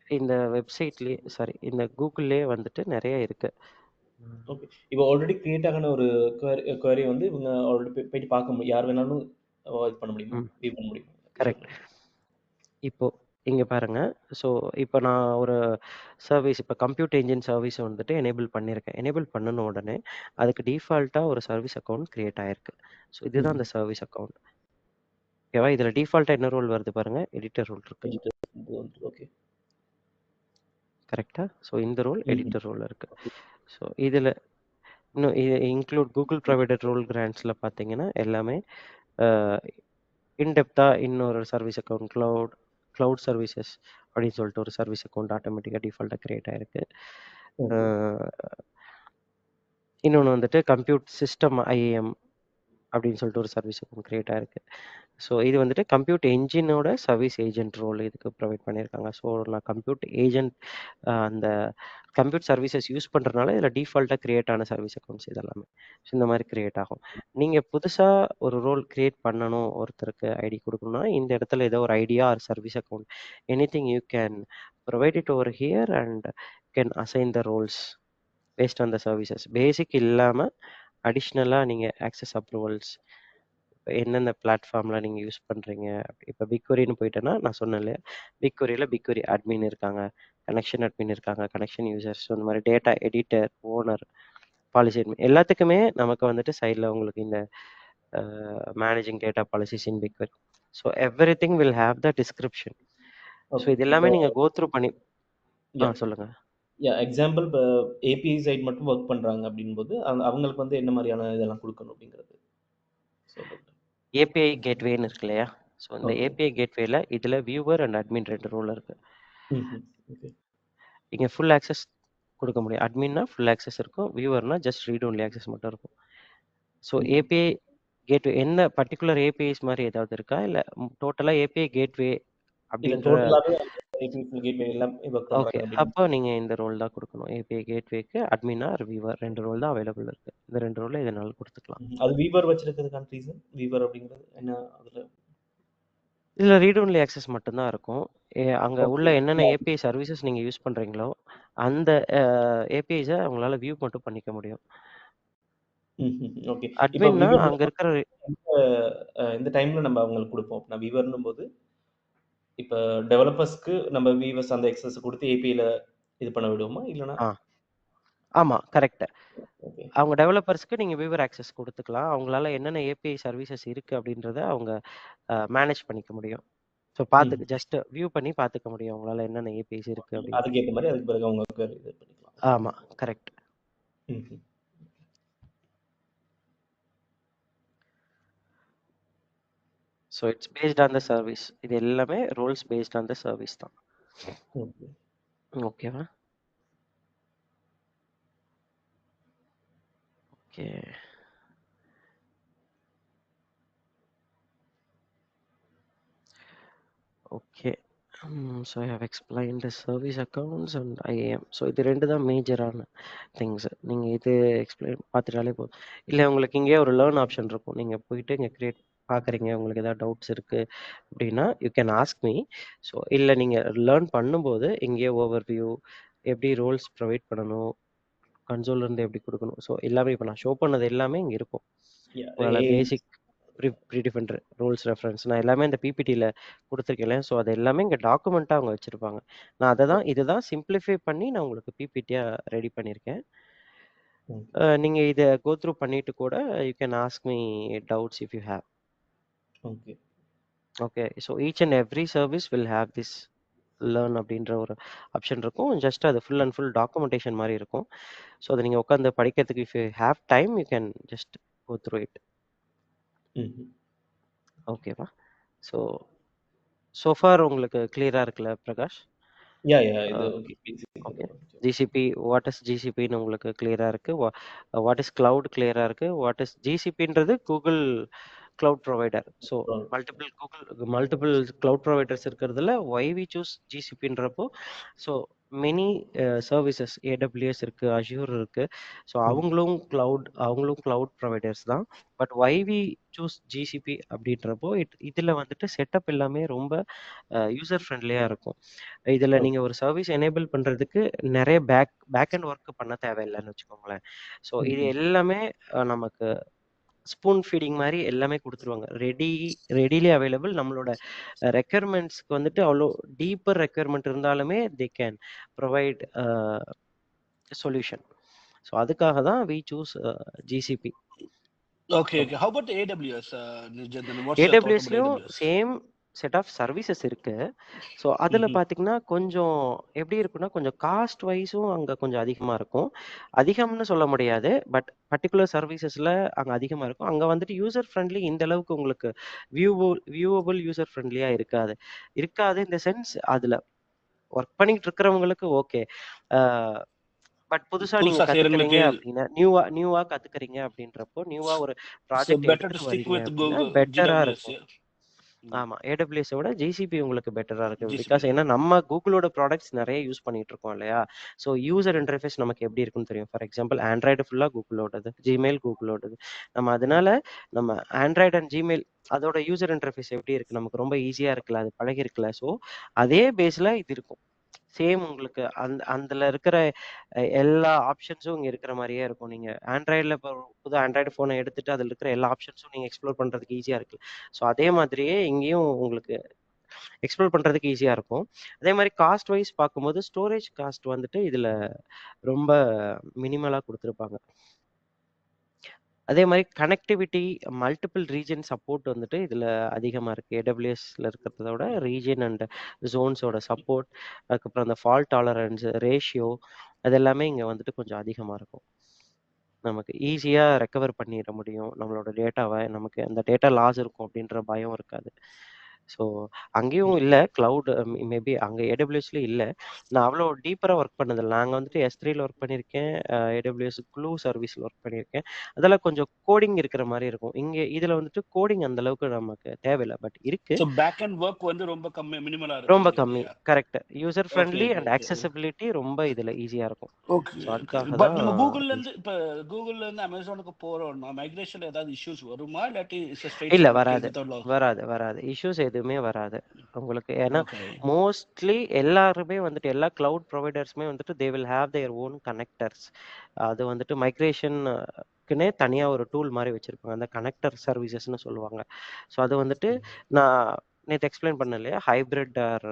இந்த வெப்சைட்லேயே இந்த கூகுள்லேயே வந்துட்டு நிறைய இருக்கு. ஓகே, இப்போ ஆல்ரெடி கிரியேட் ஆகின ஒரு குவரி வந்து இவங்க ஆல்ரெடி போயிட்டு பார்க்க முடியும், யார் வேணாலும் இது பண்ண முடியுமா, வியூ பண்ண முடியுமா? கரெக்ட். இப்போ இங்கே பாருங்க. ஸோ இப்போ நான் ஒரு சர்வீஸ், இப்போ கம்ப்யூட் என்ஜின் சர்வீஸ் வந்துட்டு எனேபிள் பண்ணியிருக்கேன். எனேபிள் பண்ணின உடனே அதுக்கு டிஃபால்ட்டாக ஒரு சர்வீஸ் அக்கௌண்ட் கிரியேட் ஆயிருக்கு. ஸோ இதுதான் அந்த சர்வீஸ் அக்கௌண்ட். ஓகேவா? இதில் டிஃபால்ட்டாக என்ன ரோல் வருது பாருங்க, எடிட்டர் ரோல் இருக்கு. ஓகே, கரெக்டா? ஸோ இந்த ரோல் எடிட்டர் ரோல் இருக்கு. ஸோ இதில் இன்னும் இன்க்ளூட் கூகுள் ப்ரொவைடட் ரோல் கிராண்ட்ஸில் பார்த்தீங்கன்னா எல்லாமே இன்டெப்த்தாக இன்னொரு சர்வீஸ் அக்கௌண்ட் க்ளவுட் சர்வீசஸ் அப்படின்னு சொல்லிட்டு ஒரு சர்வீஸ் அக்கௌண்ட் ஆட்டோமேட்டிக்காக டிஃபால்ட்டாக கிரியேட் ஆயிருக்கு. இன்னொன்று வந்துட்டு கம்ப்யூட் சிஸ்டம் ஐஏஎம் அப்படின்னு சொல்லிட்டு ஒரு சர்வீஸ் அக்கௌண்ட் கிரியேட் ஆயிருக்கு. ஸோ இது வந்துட்டு கம்ப்யூட் என்ஜினோட சர்வீஸ் ஏஜென்ட் ரோல் இதுக்கு ப்ரொவைட் பண்ணியிருக்காங்க. ஸோ நான் கம்ப்யூட் ஏஜென்ட் அந்த கம்ப்யூட் சர்வீசஸ் யூஸ் பண்ணுறதுனால இதில் டிஃபால்ட்டாக கிரியேட் ஆன சர்வீஸ் அக்கௌண்ட்ஸ் இதெல்லாமே. ஸோ இந்த மாதிரி கிரியேட் ஆகும். நீங்கள் புதுசாக ஒரு ரோல் கிரியேட் பண்ணணும், ஒருத்தருக்கு ஐடி கொடுக்கணும்னா இந்த இடத்துல ஏதோ ஒரு idea or service account anything you can provide it over here and can assign the roles based on the services. Basic இல்லாமல் அடிஷ்னலாக நீங்கள் ஆக்சஸ் அப்ரூவல்ஸ் என்னென்ன பிளாட்ஃபார்மில் நீங்கள் யூஸ் பண்ணுறீங்க. இப்போ பிக்வரின்னு போயிட்டேன்னா நான் சொன்னேன் இல்லையா, பிக்வரியில் பிக்வரி அட்மின் இருக்காங்க, கனெக்ஷன் அட்மின் இருக்காங்க, கனெக்ஷன் யூசர்ஸ், இந்த மாதிரி data editor, owner, policy admin எல்லாத்துக்குமே நமக்கு வந்துட்டு சைடில் உங்களுக்கு இந்த managing data policies in BigQuery. So everything will have the description. So okay. இது எல்லாமே இப்போ நீங்கள் கோ த்ரூ பண்ணி சொல்லுங்க. எக்ஸாம்பிள் இப்போ ஏபிஐ சைட் மட்டும் ஒர்க் பண்றாங்க அப்படின்போது அவங்களுக்கு வந்து என்ன மாதிரியான இதெல்லாம் கொடுக்கணும் அப்படிங்கிறது சொல்லுங்க. ஏபிஐ கேட்வேன்னு இருக்கு இல்லையா? ஸோ இந்த ஓகே. ஏபிஐ கேட்வேல இதில் வியூவர் அண்ட் அட்மின் 2 ரோல் இருக்கு. ஓகே. இங்கே ஃபுல் ஆக்சஸ் கொடுக்க முடியும். அட்மின்னா ஃபுல் ஆக்சஸ் இருக்கும், வியூவர்னா ஜஸ்ட் ரீட் ஒன்லி ஆக்சஸ் மட்டும் இருக்கும். ஸோ ஏபிஐ கேட்வே என்ன பர்டிகுலர் ஏபிஐஸ் மாதிரி ஏதாவது இருக்கா, இல்லை டோட்டலாக ஏபிஐ கேட்வே இல்ல அப்படின்ற? டோட்டலாவே ஏபிஐ ஃபுல் கேட்வே எல்லாம் ஒர்க் ஓகே, பண்றாங்க அப்படின்னு. அப்போ நீங்கள் இந்த ரோல் தான் கொடுக்கணும். ஏபிஐ கேட்வேக்கு அட்மினா வியூவர் 2 ரோல் தான் அவைலபிள் இருக்கு. இந்த 2 ரோல்ல எதனாலும் கொடுத்துக்கலாம். அது வீவர் வச்சிருக்கிறதுக்கான ரீசன் வீவர் அப்படிங்கிறது என்ன? அதுல இதில் ரீட் ஒன்லி ஆக்சஸ் மட்டும்தான் இருக்கும். அங்கே உள்ள ஓகே. என்னென்ன ஏபிஐ சர்வீசஸ் நீங்கள் யூஸ் பண்ணுறீங்களோ அந்த ஏபிஐஸை உங்களால் வியூ மட்டும் பண்ணிக்க முடியும். ஓகே. இப்போ அட்மின்னா வீவர் அங்கே இருக்கிற இந்த டைம்ல நம்ம அவங்களுக்கு கொடுப்போம். நான் வீவர்னும் போது இப்போ டெவலப்பர்ஸ்க்கு நம்ம வீவர்ஸ் அந்த எக்ஸஸ் கொடுத்து ஏபிஐல இது பண்ண விடுவோமா இல்லைன்னா? ஆமாம், கரெக்ட். ஓகே. அவங்க டெவலப்பர்ஸ்க்கு நீங்கள் வியூவர் ஆக்சஸ் கொடுத்துக்கலாம். அவங்களால என்னென்ன ஏபிஐ சர்வீசஸ் இருக்குது அப்படின்றத அவங்க மேனேஜ் பண்ணிக்க முடியும். ஸோ பார்த்துக்க ஜஸ்ட் வியூ பண்ணி பார்த்துக்க முடியும் அவங்களால என்னென்ன ஏபிஐஸ் இருக்குது அப்படின்னு. அதுக்கேற்ற மாதிரி அதுக்கு பிறகு அவங்க இது பண்ணிக்கலாம். ஆமாம், correct. So it's based on the service. இது எல்லாமே roles based on the service தான். ஓகேவா? Okay. Okay. So I have explain the service accounts and IAM. So இது 2 தான் மேஜரான திங்ஸ். நீங்கள் இது எக்ஸ்பிளைன் பார்த்துட்டாலே போதும். இல்லை உங்களுக்கு இங்கே ஒரு லேர்ன் ஆப்ஷன் இருக்கும். நீங்கள் போயிட்டு இங்கே கிரியேட் பார்க்குறீங்க, உங்களுக்கு ஏதாவது டவுட்ஸ் இருக்குது அப்படின்னா you can ask me. So இல்லை நீங்கள் லேர்ன் பண்ணும்போது இங்கே ஓவர் வியூ, எப்படி ரோல்ஸ் ப்ரொவைட் பண்ணணும், கன்சோல்லேருந்து எப்படி கொடுக்கணும், ஸோ எல்லாமே இப்போ நான் ஷோ பண்ணது எல்லாமே இங்கே இருக்கும். உங்களால் பேசிக் ப்ரீடிஃபைன்ட் ரூல்ஸ் ரெஃபரன்ஸ் நான் எல்லாமே இந்த பிபிடியில் கொடுத்துருக்கேன். ஸோ அது எல்லாமே இங்கே டாக்குமெண்ட்டாக அவங்க வச்சுருப்பாங்க. நான் இதுதான் சிம்பிளிஃபை பண்ணி நான் உங்களுக்கு பிபிடியாக ரெடி பண்ணியிருக்கேன். நீங்கள் இதை கோ த்ரூ பண்ணிட்டு கூட you can ask me doubts if you have. Okay. Okay. So each and every service will have this learn அப்படின்ற ஒரு ஆப்ஷன் இருக்கும். ஜஸ்ட் அது ஃபுல் அண்ட் ஃபுல் டாக்குமெண்டேஷன் மாதிரி இருக்கும். ஸோ அதை நீங்கள் உட்காந்து படிக்கிறதுக்கு if you have time you can just go through it. ஓகேவா? ஸோ ஃபார் உங்களுக்கு கிளியராக இருக்குல்ல பிரகாஷ்? இது ஓகே. ஜிசிபி, வாட் இஸ் ஜிசிபின்னு உங்களுக்கு கிளியராக இருக்குது. வாட் இஸ் கிளவுட் கிளியராக இருக்குது. வாட் இஸ் ஜிசிபின்றது Google cloud provider. So multiple cloud providers இருக்கிறதுல ஒய் வி சூஸ் ஜிசிபின்றப்போ ஸோ மெனி சர்வீசஸ் ஏடபிள்யூஎஸ் இருக்குது, அஷ்யூர் இருக்குது. ஸோ அவங்களும் கிளவுட் ப்ரொவைடர்ஸ் தான். But why we choose GCP அப்படின்றப்போ இதில் வந்துட்டு செட்டப் எல்லாமே ரொம்ப யூசர் ஃப்ரெண்ட்லியாக இருக்கும். இதில் நீங்கள் ஒரு சர்வீஸ் எனேபிள் பண்ணுறதுக்கு நிறைய பேக் அண்ட் ஒர்க் பண்ண தேவையில்லைன்னு வச்சுக்கோங்களேன். ஸோ இது எல்லாமே நமக்கு ஸ்பூன் ஃபீடிங் மாதிரி எல்லாமே கொடுத்துருவாங்க. Readily available. நம்மளோட ரெக்யர்மெண்ட்ஸ்க்கு வந்துட்டு அவ்வளோ டீப்பர் ரெக்யர்மெண்ட் இருந்தாலுமே they can provide solution. So அதுக்காக தான் we choose GCP. Okay. How about the AWS? AWSலயும் சேம் செட் ஆஃப் சர்வீசஸ் இருக்கு. ஸோ அதில் பார்த்தீங்கன்னா கொஞ்சம் எப்படி இருக்குன்னா கொஞ்சம் காஸ்ட் வைஸும் அங்கே கொஞ்சம் அதிகமாக இருக்கும். அதிகம்னு சொல்ல முடியாது, பட் பர்டிகுலர் சர்வீசஸில் அங்கே அதிகமாக இருக்கும். அங்கே வந்துட்டு யூசர் ஃப்ரெண்ட்லி இந்த அளவுக்கு உங்களுக்கு வியூவபிள் யூசர் ஃப்ரெண்ட்லியாக இருக்காது இந்த சென்ஸ். அதில் ஒர்க் பண்ணிட்டு இருக்கிறவங்களுக்கு ஓகே. பட் புதுசா நீங்க கத்துக்கிறீங்க அப்படின்னா நியூவா கத்துக்கிறீங்க அப்படின்றப்போ நியூவா ஒரு ப்ராஜெக்ட் எடுத்துட்டு வரீங்க அப்படின்னா பெட்டரா இருக்கும். ஆமா, AWS விட GCP உங்களுக்கு பெட்டரா இருக்கு. பிகாஸ் ஏன்னா நம்ம கூகுளோட ப்ராடக்ட்ஸ் நிறைய யூஸ் பண்ணிட்டு இருக்கோம் இல்லையா? ஸோ யூசர் இன்டர்ஃபேஸ் நமக்கு எப்படி இருக்குன்னு தெரியும். ஃபார் எக்ஸாம்பிள் ஆண்ட்ராய்டு ஃபுல்லா கூகுளோடது, ஜிமெயில் கூகுளோடது. நம்ம அதனால நம்ம ஆண்ட்ராய்டு அண்ட் ஜிமெயில் அதோட யூசர் இன்டர்ஃபேஸ் எப்படி இருக்கு, நமக்கு ரொம்ப ஈஸியா இருக்குல்ல, அது பழகி இருக்குல்ல. ஸோ அதே பேஸ்ல இது இருக்கும். சேம் உங்களுக்கு அதுல இருக்கிற எல்லா ஆப்ஷன்ஸும் இங்க இருக்கிற மாதிரியே இருக்கும். நீங்க ஆண்ட்ராய்டில் இப்போ புது ஆண்ட்ராய்டு ஃபோனை எடுத்துட்டு அதில் இருக்கிற எல்லா ஆப்ஷன்ஸும் நீங்க எக்ஸ்ப்ளோர் பண்றதுக்கு ஈஸியா இருக்கு. ஸோ அதே மாதிரியே இங்கேயும் உங்களுக்கு எக்ஸ்ப்ளோர் பண்றதுக்கு ஈஸியா இருக்கும். அதே மாரி காஸ்ட் வைஸ் பார்க்கும்போது, ஸ்டோரேஜ் காஸ்ட் வந்துட்டு இதுல ரொம்ப மினிமலா குடுத்திருப்பாங்க. அதே மாரி கனெக்டிவிட்டி, மல்டிபிள் ரீஜியன் சப்போர்ட் வந்துட்டு இதுல அதிகமா இருக்கு. AWSல இருக்கிறத விட ரீஜியன் அண்ட் ஜோன்ஸோட சப்போர்ட், அதுக்கப்புறம் அந்த ஃபால்ட் டாலரன்ஸ், ரேஷியோ அது எல்லாமே இங்க வந்துட்டு கொஞ்சம் அதிகமா இருக்கும். நமக்கு ஈஸியா ரெக்கவர் பண்ணிற முடியும். நம்மளோட டேட்டாவ. நமக்கு அந்த டேட்டா லாஸ் இருக்கும் அப்படின்ற பயம் இருக்காது. ஸோ அங்கேயும் இல்ல. கிளவுட் மேபி அங்க AWSல இல்ல. நான் அவ்வளோ டீப்பரா ஒர்க் பண்ணதில்ல. நாங்க வந்துட்டு S3ல ஒர்க் பண்ணியிருக்கேன். AWS க்ளூ சர்வீஸ்ல ஒர்க் பண்ணியிருக்கேன். அதெல்லாம் கொஞ்சம் கோடிங் இருக்கிற மாரி இருக்கும். இங்க இதுல வந்துட்டு கோடிங் அந்த அளவுக்கு நமக்கு தேவையில்ல. பட் இருக்கு. ஸோ பேக் அண்ட் ஒர்க் வந்து ரொம்ப கம்மி, மினிமலா ரொம்ப இருக்கும் கம்மி. இல்லையா? Correct. User okay friendly okay and okay accessibility ரொம்ப இதுல ஈஸியா இருக்கும். Okay so okay. அதுக்காக பட் தான் நம்ம கூகுள்ல இருந்து இப்ப கூகுள்ல இருந்து அமேசானுக்கு போறோம்னா மைக்ரேஷன்ல ஏதாவது இஷ்யூஸ் வருமா, இல்லாட்டி இட்ஸ் ஸ்ட்ரெயிட் இல்ல ஃபார்வர்ட் வராது. Without loss? வராது. இஷ்யூஸ் எதுவுமே வராது. உங்களுக்கு ஏன்னா ஓகே மோஸ்ட்லி எல்லாருமே வந்துட்டு எல்லா கிளவுட் ப்ரொவைடர்ஸுமே வந்துட்டு they will have their own connectors. அது வந்துட்டு மைக்ரேஷனுக்குன்னே தனியா ஒரு டூல் மாரி வச்சிருப்பாங்க. அந்த கனெக்டர் சர்வீசஸ்ன்னு சொல்லுவாங்க. ஸோ அது வந்துட்டு நான் நேத்து எக்ஸ்பிளைன் பண்ணேன் இல்லையா? ஹைபிரிட் ஆர்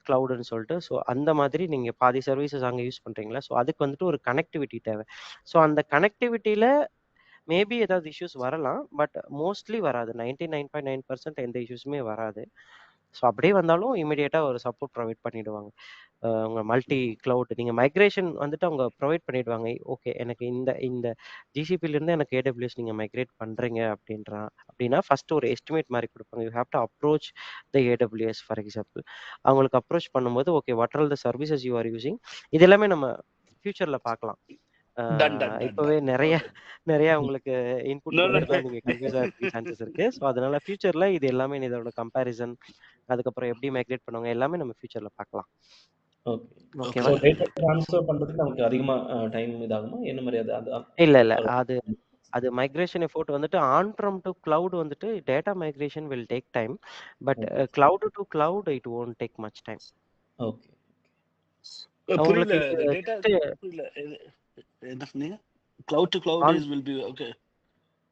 கிளவுடுன்னு சொல்லிட்டு. ஸோ அந்த மாதிரி நீங்க பாதி சர்வீசஸ் அங்க யூஸ் பண்றீங்களா? ஸோ அதுக்கு வந்துட்டு ஒரு கனெக்டிவிட்டி தேவை. ஸோ அந்த கனெக்டிவிட்டில மேபி ஏதாவது இஷ்யூஸ் வரலாம். பட் மோஸ்ட்லி வராது. 99.9% எந்த இஷ்யூஸுமே வராது. ஸோ அப்படியே வந்தாலும் இமிடியேட்டா ஒரு சப்போர்ட் ப்ரொவைட் பண்ணிடுவாங்க. உங்க மல்டி கிளவுட் நீங்க மைக்ரேஷன் வந்துட்டு அவங்க ப்ரொவைட் பண்ணிடுவாங்க. ஓகே எனக்கு இந்த இந்த GCPலேருந்து எனக்கு AWS நீங்க மைக்ரேட் பண்றீங்க அப்படின்னா ஃபர்ஸ்ட் ஒரு எஸ்டிமேட் மாரி குடுப்பாங்க. You have to approach the AWS for example. அவங்களுக்கு அப்ரோச் பண்ணும்போது okay what are the services you are using இது எல்லாமே நம்ம ஃபியூச்சர்ல பார்க்கலாம். டன் டன் டன் இப்பவே டன் நிறைய ஓகே. நிறைய உங்களுக்கு இன்புட் நோ நோ குடுத்தேன்னா நீங்க கன்ஃப்யூஸ் ஆகறதுக்கு சான்சஸ் இருக்கு. ஸோ அதனால ஃபியூச்சர்ல இது எல்லாமே இதோட கம்பேரிசன், அதுக்கப்புறம் எப்படி மைக்ரேட் பண்ணுவாங்க எல்லாமே நம்ம ஃபியூச்சர்ல பார்க்கலாம். ஓகே. ஓகே ஸோ ஓகேவா? டேட்டா ட்ரான்ஸ்ஃபர் பண்றதுக்கு நமக்கு அதிகமா டைம் இதாகுமா? என்ன மாரி அது அது இல்ல. அது அது மைக்ரேஷன் எஃபோர்ட் வந்துட்டு ஆன் ஃப்ரம் டு கிளவுட் வந்துட்டு data migration will take time. But okay. Cloud to cloud it won't take much time. Okay. புரியல. உங்களுக்கு இந்த டேட்டா ஜஸ்ட் புரியல. என்ன சொன்னீங்க? Cloud to cloud on is will be okay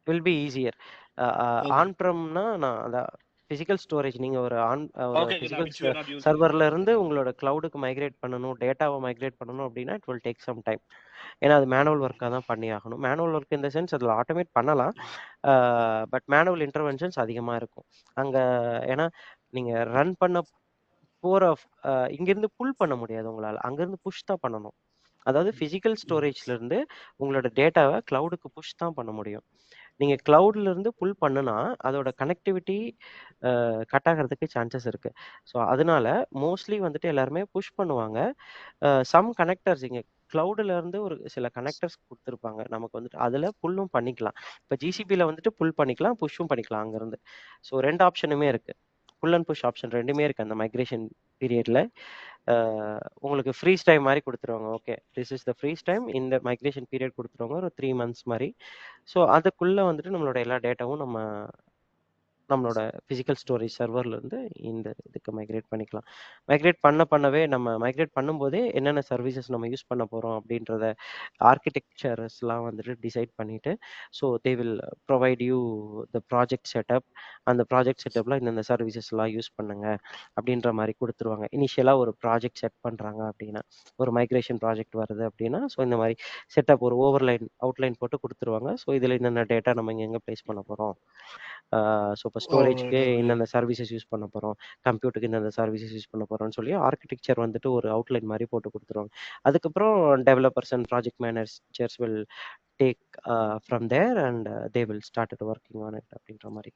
will be easier. Okay on ப்ரம்னா நான் அதான் physical storage நீங்க ஒரு ஓகே. நான் physical which we are not using. சர்வர்ல ஓகே இருந்து உங்களோட கிளவுடுக்கு மைக்ரேட் பண்ணணும், டேட்டாவை மைக்ரேட் பண்ணணும் அப்படின்னா it will take some time. ஏன்னா அது மேனுவல் ஒர்க்காக தான் பண்ணி ஆகணும். மேனுவல் ஒர்க் இந்த சென்ஸ் அதில் ஆட்டோமேட் பண்ணலாம். பட் மேனுவல் இன்டர்வென்ஷன்ஸ் அதிகமாக இருக்கும் அங்கே. ஏன்னா நீங்கள் ரன் பண்ண போகிற இங்கேருந்து புல் பண்ண முடியாது உங்களால். அங்கேருந்து புஷ் தான் பண்ணணும். அதாவது பிசிக்கல் ஸ்டோரேஜ்ல இருந்து உங்களோட டேட்டாவை கிளவுடுக்கு புஷ் தான் பண்ண முடியும். நீங்க கிளவுட்ல இருந்து புல் பண்ணுனா அதோட கனெக்டிவிட்டி கட் ஆகிறதுக்கு சான்சஸ் இருக்கு. ஸோ அதனால மோஸ்ட்லி வந்துட்டு எல்லாருமே புஷ் பண்ணுவாங்க. சம் கனெக்டர்ஸ் இங்க கிளவுட்ல இருந்து ஒரு சில கனெக்டர்ஸ் கொடுத்துருப்பாங்க. நமக்கு வந்துட்டு அதுல புல்லும் பண்ணிக்கலாம். இப்போ GCPல வந்துட்டு புல் பண்ணிக்கலாம், புஷ்ஷும் பண்ணிக்கலாம் அங்கிருந்து. ஸோ 2 ஆப்ஷனுமே இருக்கு. புல் அண்ட் புஷ் ஆப்ஷன் 2மே இருக்கு அந்த மைக்ரேஷன் பீரியட்ல. உங்களுக்கு ஃப்ரீஸ் டைம் மாரி குடுத்துருவாங்க. Okay. This is the freeze time. இந்த மைக்ரேஷன் பீரியட் குடுத்துருவாங்க. ஒரு 3 மந்த்ஸ் மாரி. ஸோ அதுக்குள்ள வந்துட்டு நம்மளோட எல்லா டேட்டாவும் நம்மளோட பிசிக்கல் ஸ்டோரேஜ் சர்வர்லேருந்து இந்த இதுக்கு மைக்ரேட் பண்ணிக்கலாம். மைக்ரேட் பண்ணவே நம்ம மைக்ரேட் பண்ணும்போதே என்னென்ன சர்வீசஸ் நம்ம யூஸ் பண்ண போகிறோம் அப்படின்றத ஆர்கிடெக்சர்ஸ்லாம் வந்துட்டு டிசைட் பண்ணிவிட்டு so they will provide you the project setup. அந்த ப்ராஜெக்ட் செட்டப்பில் இந்தந்த சர்வீசஸ்லாம் யூஸ் பண்ணுங்க அப்படின்ற மாதிரி கொடுத்துருவாங்க. இனிஷியலாக ஒரு ப்ராஜெக்ட் செட் பண்ணுறாங்க அப்படின்னா, ஒரு மைக்ரேஷன் ப்ராஜெக்ட் வருது அப்படின்னா ஸோ இந்த மாதிரி செட்டப் ஒரு அவுட்லைன் போட்டு கொடுத்துருவாங்க. ஸோ இதில் என்னென்ன டேட்டா நம்ம எங்கே ப்ளேஸ் பண்ண போகிறோம், ஸோ இப்போ ஸ்டோரேஜ்க்கு இந்தந்த சர்வீசஸ் யூஸ் பண்ண போகிறோம், கம்ப்யூட்டருக்கு இந்தந்த சர்வீசஸ் யூஸ் பண்ண போகிறோம்னு சொல்லி ஆர்கிடெக்சர் வந்துட்டு ஒரு அவுட்லைன் மாதிரி போட்டு கொடுத்துருவாங்க. அதுக்கப்புறம் developers and project managers will take from there and they will start working on it அப்படின்ற மாதிரி.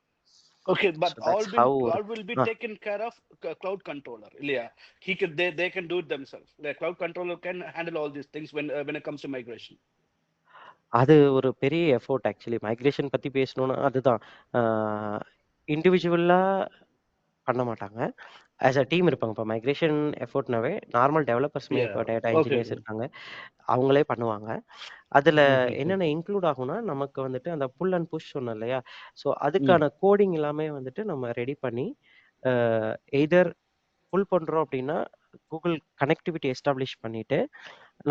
Okay, but So that's how all will be taken care of cloud controller. Yeah, they can do it themselves. The cloud controller can handle all these things when it comes to migration. அது ஒரு பெரிய effort actually. Migration பத்தி பேசணும்னா அதுதான். இண்டிவிஜுவலா பண்ண மாட்டாங்க. As a team இருப்பாங்க. இப்போ மைக்ரேஷன் எஃபோர்ட்னாவே நார்மல் டெவலப்பர்ஸ்மே Yeah. இப்போ டேட்டா Okay. இன்ஜினியர்ஸ் இருக்காங்க. அவங்களே பண்ணுவாங்க. அதுல என்னென்ன இன்க்ளூட் ஆகும்னா, நமக்கு வந்துட்டு அந்த புல் அண்ட் புஷ் சொன்னேன் இல்லையா? ஸோ அதுக்கான கோடிங் எல்லாமே வந்துட்டு நம்ம ரெடி பண்ணி எய்தர் புல் பண்றோம் அப்படின்னா, கூகுள் கனெக்டிவிட்டி எஸ்டாப்ளிஷ் பண்ணிட்டு,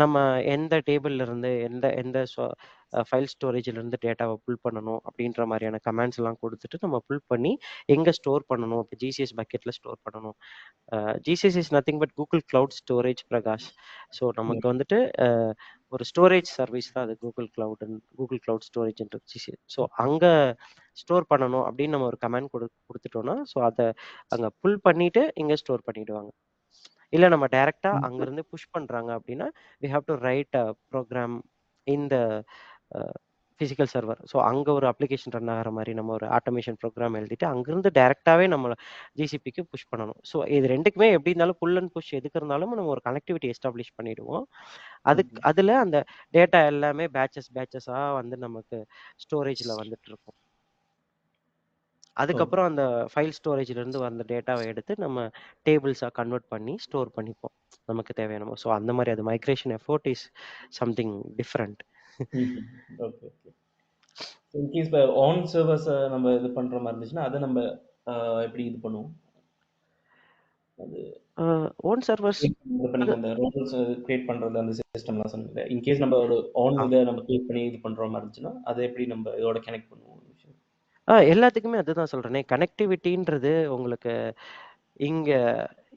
நம்ம எந்த டேபிள்ல இருந்து எந்த எந்த ஃபைல் ஸ்டோரேஜ்ல இருந்து டேட்டாவை புல் பண்ணணும் அப்படின்ற மாதிரியான கமாண்ட்ஸ் எல்லாம் கொடுத்துட்டு நம்ம புல் பண்ணி எங்க ஸ்டோர் பண்ணணும். இப்போ ஜிசிஎஸ் பக்கெட்ல ஸ்டோர் பண்ணணும். GCS is nothing but Google cloud storage Prakash. So நமக்கு வந்துட்டு ஒரு ஸ்டோரேஜ் சர்வீஸ் தான் அது கூகுள் கிளவுட் ஸ்டோரேஜ்ன்றது ஜிசிஎஸ். ஸோ அங்க ஸ்டோர் பண்ணணும் அப்படின்னு நம்ம ஒரு கமாண்ட் கொடுத்துட்டோம்னா ஸோ அதை அங்க புல் பண்ணிட்டு இங்க ஸ்டோர் பண்ணிடுவாங்க. இல்ல நம்ம டைரக்டா அங்கிருந்து புஷ் பண்றாங்க அப்படின்னா we have to write a program in the physical server. So அங்க ஒரு அப்ளிகேஷன் ரன் ஆகிற மாதிரி நம்ம ஒரு ஆட்டோமேஷன் ப்ரோக்ராம் எழுதிட்டு அங்கிருந்து டைரக்டாவே நம்ம ஜிசிபிக்கு புஷ் பண்ணணும். ஸோ இது ரெண்டுக்குமே எப்படி இருந்தாலும் புல் அண்ட் புஷ் எதுக்கு இருந்தாலும் நம்ம ஒரு கனெக்டிவிட்டி எஸ்டாப்ளிஷ் பண்ணிடுவோம். அதுல அந்த டேட்டா எல்லாமே பேட்சஸா வந்து நமக்கு ஸ்டோரேஜ்ல வந்துட்டு இருக்கும். அதுக்கப்புறம் அந்த ஃபைல் ஸ்டோரேஜ்ல இருந்து வந்த டேட்டாவை எடுத்து நம்ம டேபிள்ஸா கன்வெர்ட் பண்ணி ஸ்டோர் பண்ணிப்போம் நமக்கு தேவையானமோ. ஸோ அந்த மாதிரி அது migration effort is something different. Okay okay. In case இப்போ ஆன் சர்வர்ஸை நம்ம இது பண்ற மாதிரி இருந்துச்சுன்னா அதை நம்ம எப்படி இது பண்ணுவோம்? அது ஓன் சர்வர்ஸ் இப்போ நீங்கள் அந்த ரோல்ஸ் கிரியேட் பண்ணுறது அந்த சிஸ்டம்லாம் சொன்னீங்க. இன்கேஸ் நம்ம ஒரு ஆன் இதை நம்ம கிரியேட் பண்ணி இது பண்ணுற மாதிரி இருந்துச்சுன்னா அதை எப்படி நம்ம இதோட கனெக்ட் பண்ணுவோம்? எல்லாத்துக்குமே அதுதான் சொல்றேனே, கனெக்டிவிட்டின்றது உங்களுக்கு இங்க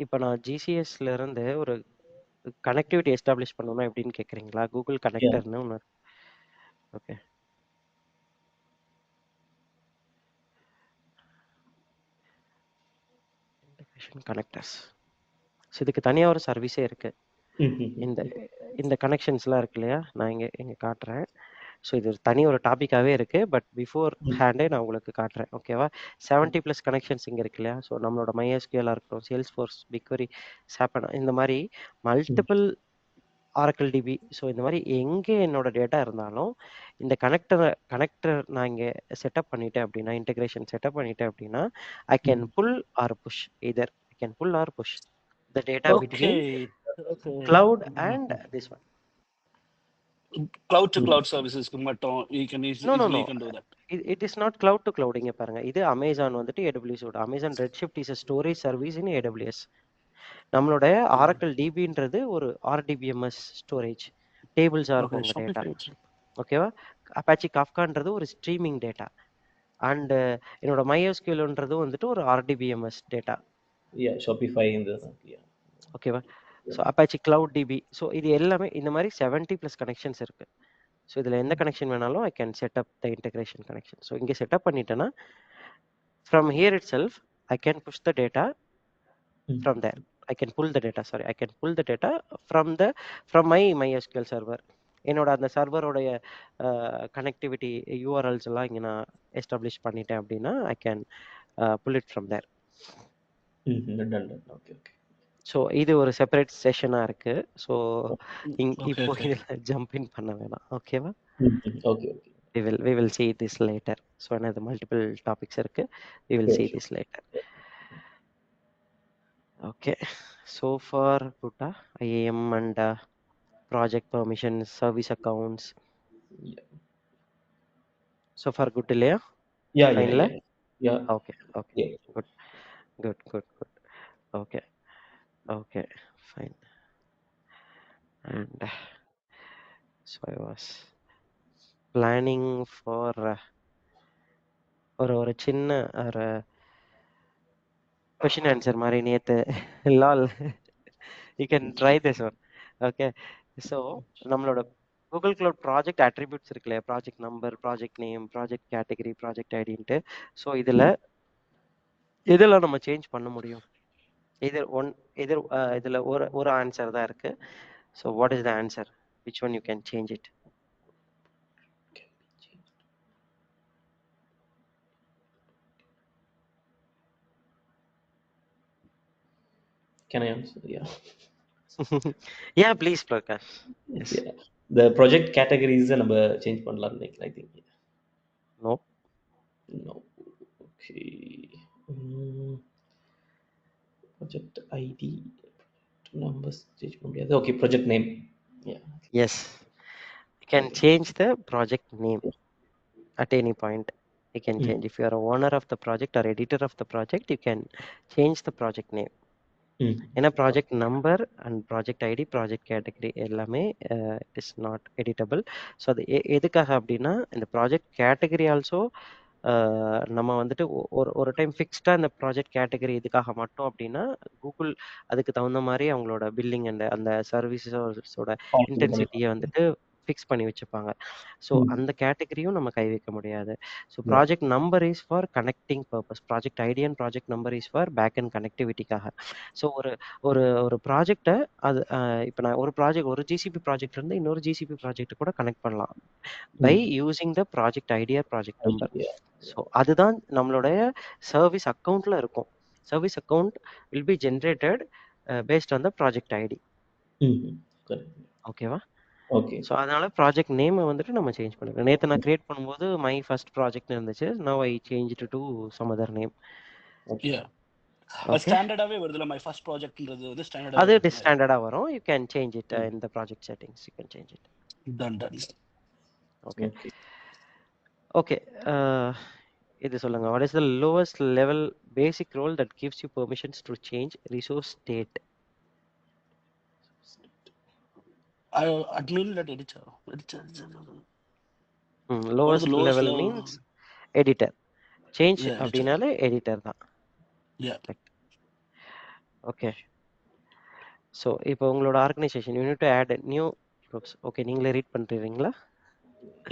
இப்போ நான் ஜிசிஎஸ்ல இருந்து ஒரு கனெக்டிவிட்டி எஸ்டாப்ளிஷ் பண்ணணும்னா எப்படின்னு கேட்குறீங்களா? கூகுள் கனெக்டர்னு ஒன்று. Okay, integration connectors. ஸோ இதுக்கு தனியாக ஒரு சர்வீஸே இருக்கு. இந்த இந்த கனெக்ஷன்ஸ்லாம் இருக்கு இல்லையா, நான் இங்கே காட்டுறேன். ஸோ இது தனி ஒரு டாப்பிக்காகவே இருக்கு. பட் பிஃபோர் ஹேண்டே நான் உங்களுக்கு காட்டுறேன். ஓகேவா? 70+ கனெக்ஷன்ஸ் இங்கே இருக்கு இல்லையா. ஸோ நம்மளோட MySQL இருக்கட்டும், சேல்ஸ்ஃபோர்ஸ், பிக்வரி, சாப்பனா, இந்த மாதிரி மல்டிபிள் ஆரக்கிள் டிபி. ஸோ இந்த மாதிரி எங்கே என்னோட டேட்டா இருந்தாலும் இந்த கனெக்டர் நான் இங்கே செட்டப் பண்ணிட்டேன் அப்படின்னா, இன்டெகிரேஷன் செட்டப் பண்ணிட்டேன் அப்படின்னா, I can pull or push. either I can pull or push the data between cloud and this one. Cloud to cloud services மட்டும் you can easily can do that. It is not cloud to cloud. இங்க பாருங்க, இது Amazon வந்துட்டு AWS ஓட Amazon Redshift is a storage service in AWS. நம்மளோட Oracle டிபின்றது ஒரு RDBMS storage, டேபிள்ஸா இருக்கும் உங்க டேட்டா. ஓகேவா? அப்பாச்சி காஃப்கான்றது ஒரு ஸ்ட்ரீமிங் டேட்டா. அண்ட் என்னோட MySQLன்றது வந்துட்டு ஒரு RDBMS டேட்டா. ஷாப்பிஃபை இந்த ஓகேவா? So Apache cloud DB. So இது எல்லாமே இந்த மாதிரி 70+ கனெக்ஷன்ஸ் இருக்கு. ஸோ இதில் எந்த கனெக்ஷன் வேணாலும் I can setup the integration connection. So இங்கே செட்டப் பண்ணிட்டேன்னா from here itself I can push the data from there. I can pull the data. I can pull the data from my MySQL server. என்னோட அந்த சர்வரோடைய connectivity URLs எல்லாம் இங்கே நான் establish பண்ணிட்டேன் அப்படின்னா I can pull it from there. Okay okay. So இது ஒரு separate செஷனாக இருக்கு. ஸோ இப்போ இதில் ஜம்ப் இன் பண்ண வேணாம். ஓகேவா? Okay okay. we will see this later. So என்னது மல்டிபிள் டாபிக்ஸ் இருக்கு. we will see this later. Okay, so far good. IAM and project permissions, service accounts. Yeah. So far good, இல்லையா? Yeah. Okay. Yeah. Good. Okay, fine. And so I was planning for ஒரு சின்ன ஒரு question answer மாதிரி நேத்து. lol, you can try this one. Okay, so நம்மளோட Google cloud project attributes இருக்கு இல்லையா, project number, project name, project category, project ஐடின்ட்டு. So இதெல்லாம் நம்ம சேஞ்ச் பண்ண முடியும். இதில் ஒரு ஆன்சர் தான் இருக்கு. So what is the answer? Which one you can change it? Can I answer? Yeah. Yeah, please, Prakash. Yes. Yeah. The project categories நம்ம சேஞ்ச் பண்ணலாம் நினைக்கிறேன். I think. No. Okay. Project ID, numbers change பண்ண முடியாது. Okay, project name. Yeah. Yes. You can change the project name at any point. You can change if you are a owner of the project or editor of the project. You can change the project name. ம். ஏன்னா project number and project ID, project category எல்லாமே it is not editable. So அது எதுக்காக அப்படின்னா, இந்த project category also நம்ம வந்துட்டு ஒரு ஒரு டைம் ஃபிக்ஸ்டாக இந்த ப்ராஜெக்ட் கேட்டகரி இதுக்காக மட்டும் அப்படின்னா, கூகுள் அதுக்கு தகுந்த மாதிரி அவங்களோட பில்லிங் அண்ட் அந்த சர்வீசஸோட Policy இன்டென்சிட்டியை பண்ணிக்கலாம். வந்துட்டு ஃபிக்ஸ் பண்ணி வச்சுப்பாங்க. ஸோ ம். அந்த கேட்டகரியும் நம்ம கை வைக்க முடியாது. So Yeah. Project number is for connecting purpose. Project ID and project number is for back and கனெக்டிவிட்டிக்காக. ஸோ ஒரு ஒரு ஒரு ப்ராஜெக்ட்டை அது இப்போ நான் ஒரு ஜிசிபி ப்ராஜெக்ட் இருந்து இன்னொரு ஜிசிபி ப்ராஜெக்ட் கூட கனெக்ட் பண்ணலாம் by hmm. Using the project ID or project number. Yeah. So அதுதான் நம்மளுடைய சர்வீஸ் அக்கௌண்ட்ல இருக்கும். Service account will be generated based on the project ID. Hmm. Correct. ஓகேவா? Okay. ஸோ அதனால ப்ராஜெக்ட் நேமை வந்துட்டு நம்ம சேஞ்ச் பண்ணிக்கலாம். நேற்று நான் கிரியேட் பண்ணும்போது மை ஃபர்ஸ்ட் ப்ராஜெக்ட்னு இருந்துச்சு. Now I change to some other name. Okay. Yeah. Okay, ஸ்டாண்டர்டாவே வருதுல மை ஃபர்ஸ்ட் ப்ராஜெக்ட்ன்றது வந்து அது ஸ்டாண்டர்டாவே வருது. ஸ்டாண்டர்டாக வரும். You can change it in the project settings. You can change it. Done done. Okay Okay. Okay இது சொல்லுங்க. What is the lowest level basic role that gives you permissions to change resource state? Admin that editor. Lowest lowest level level? Means editor. Change Yeah, editor. அப்படின்னாலே editor தான். Yeah. Okay, so இப்போ உங்களோட organisation you need to add new groups. Okay, நீங்களே read பண்ணுறீங்களா?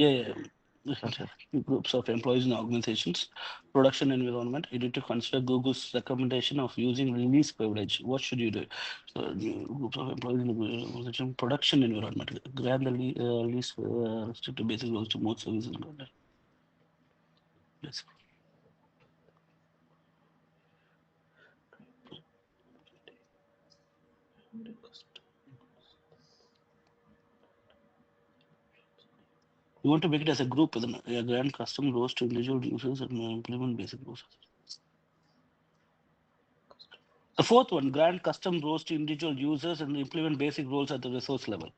Yeah. Okay. Groups of employees in organizations, production environment. You need to consider Google's recommendation of using release privilege. What should you do? So, groups of employees in organization, production environment. Grant the least restricted basic rules to most services. Yes. You want to make it as a group, then grant custom roles to individual users and implement basic rules. The fourth one, grant custom roles to individual users and implement basic roles at the resource level.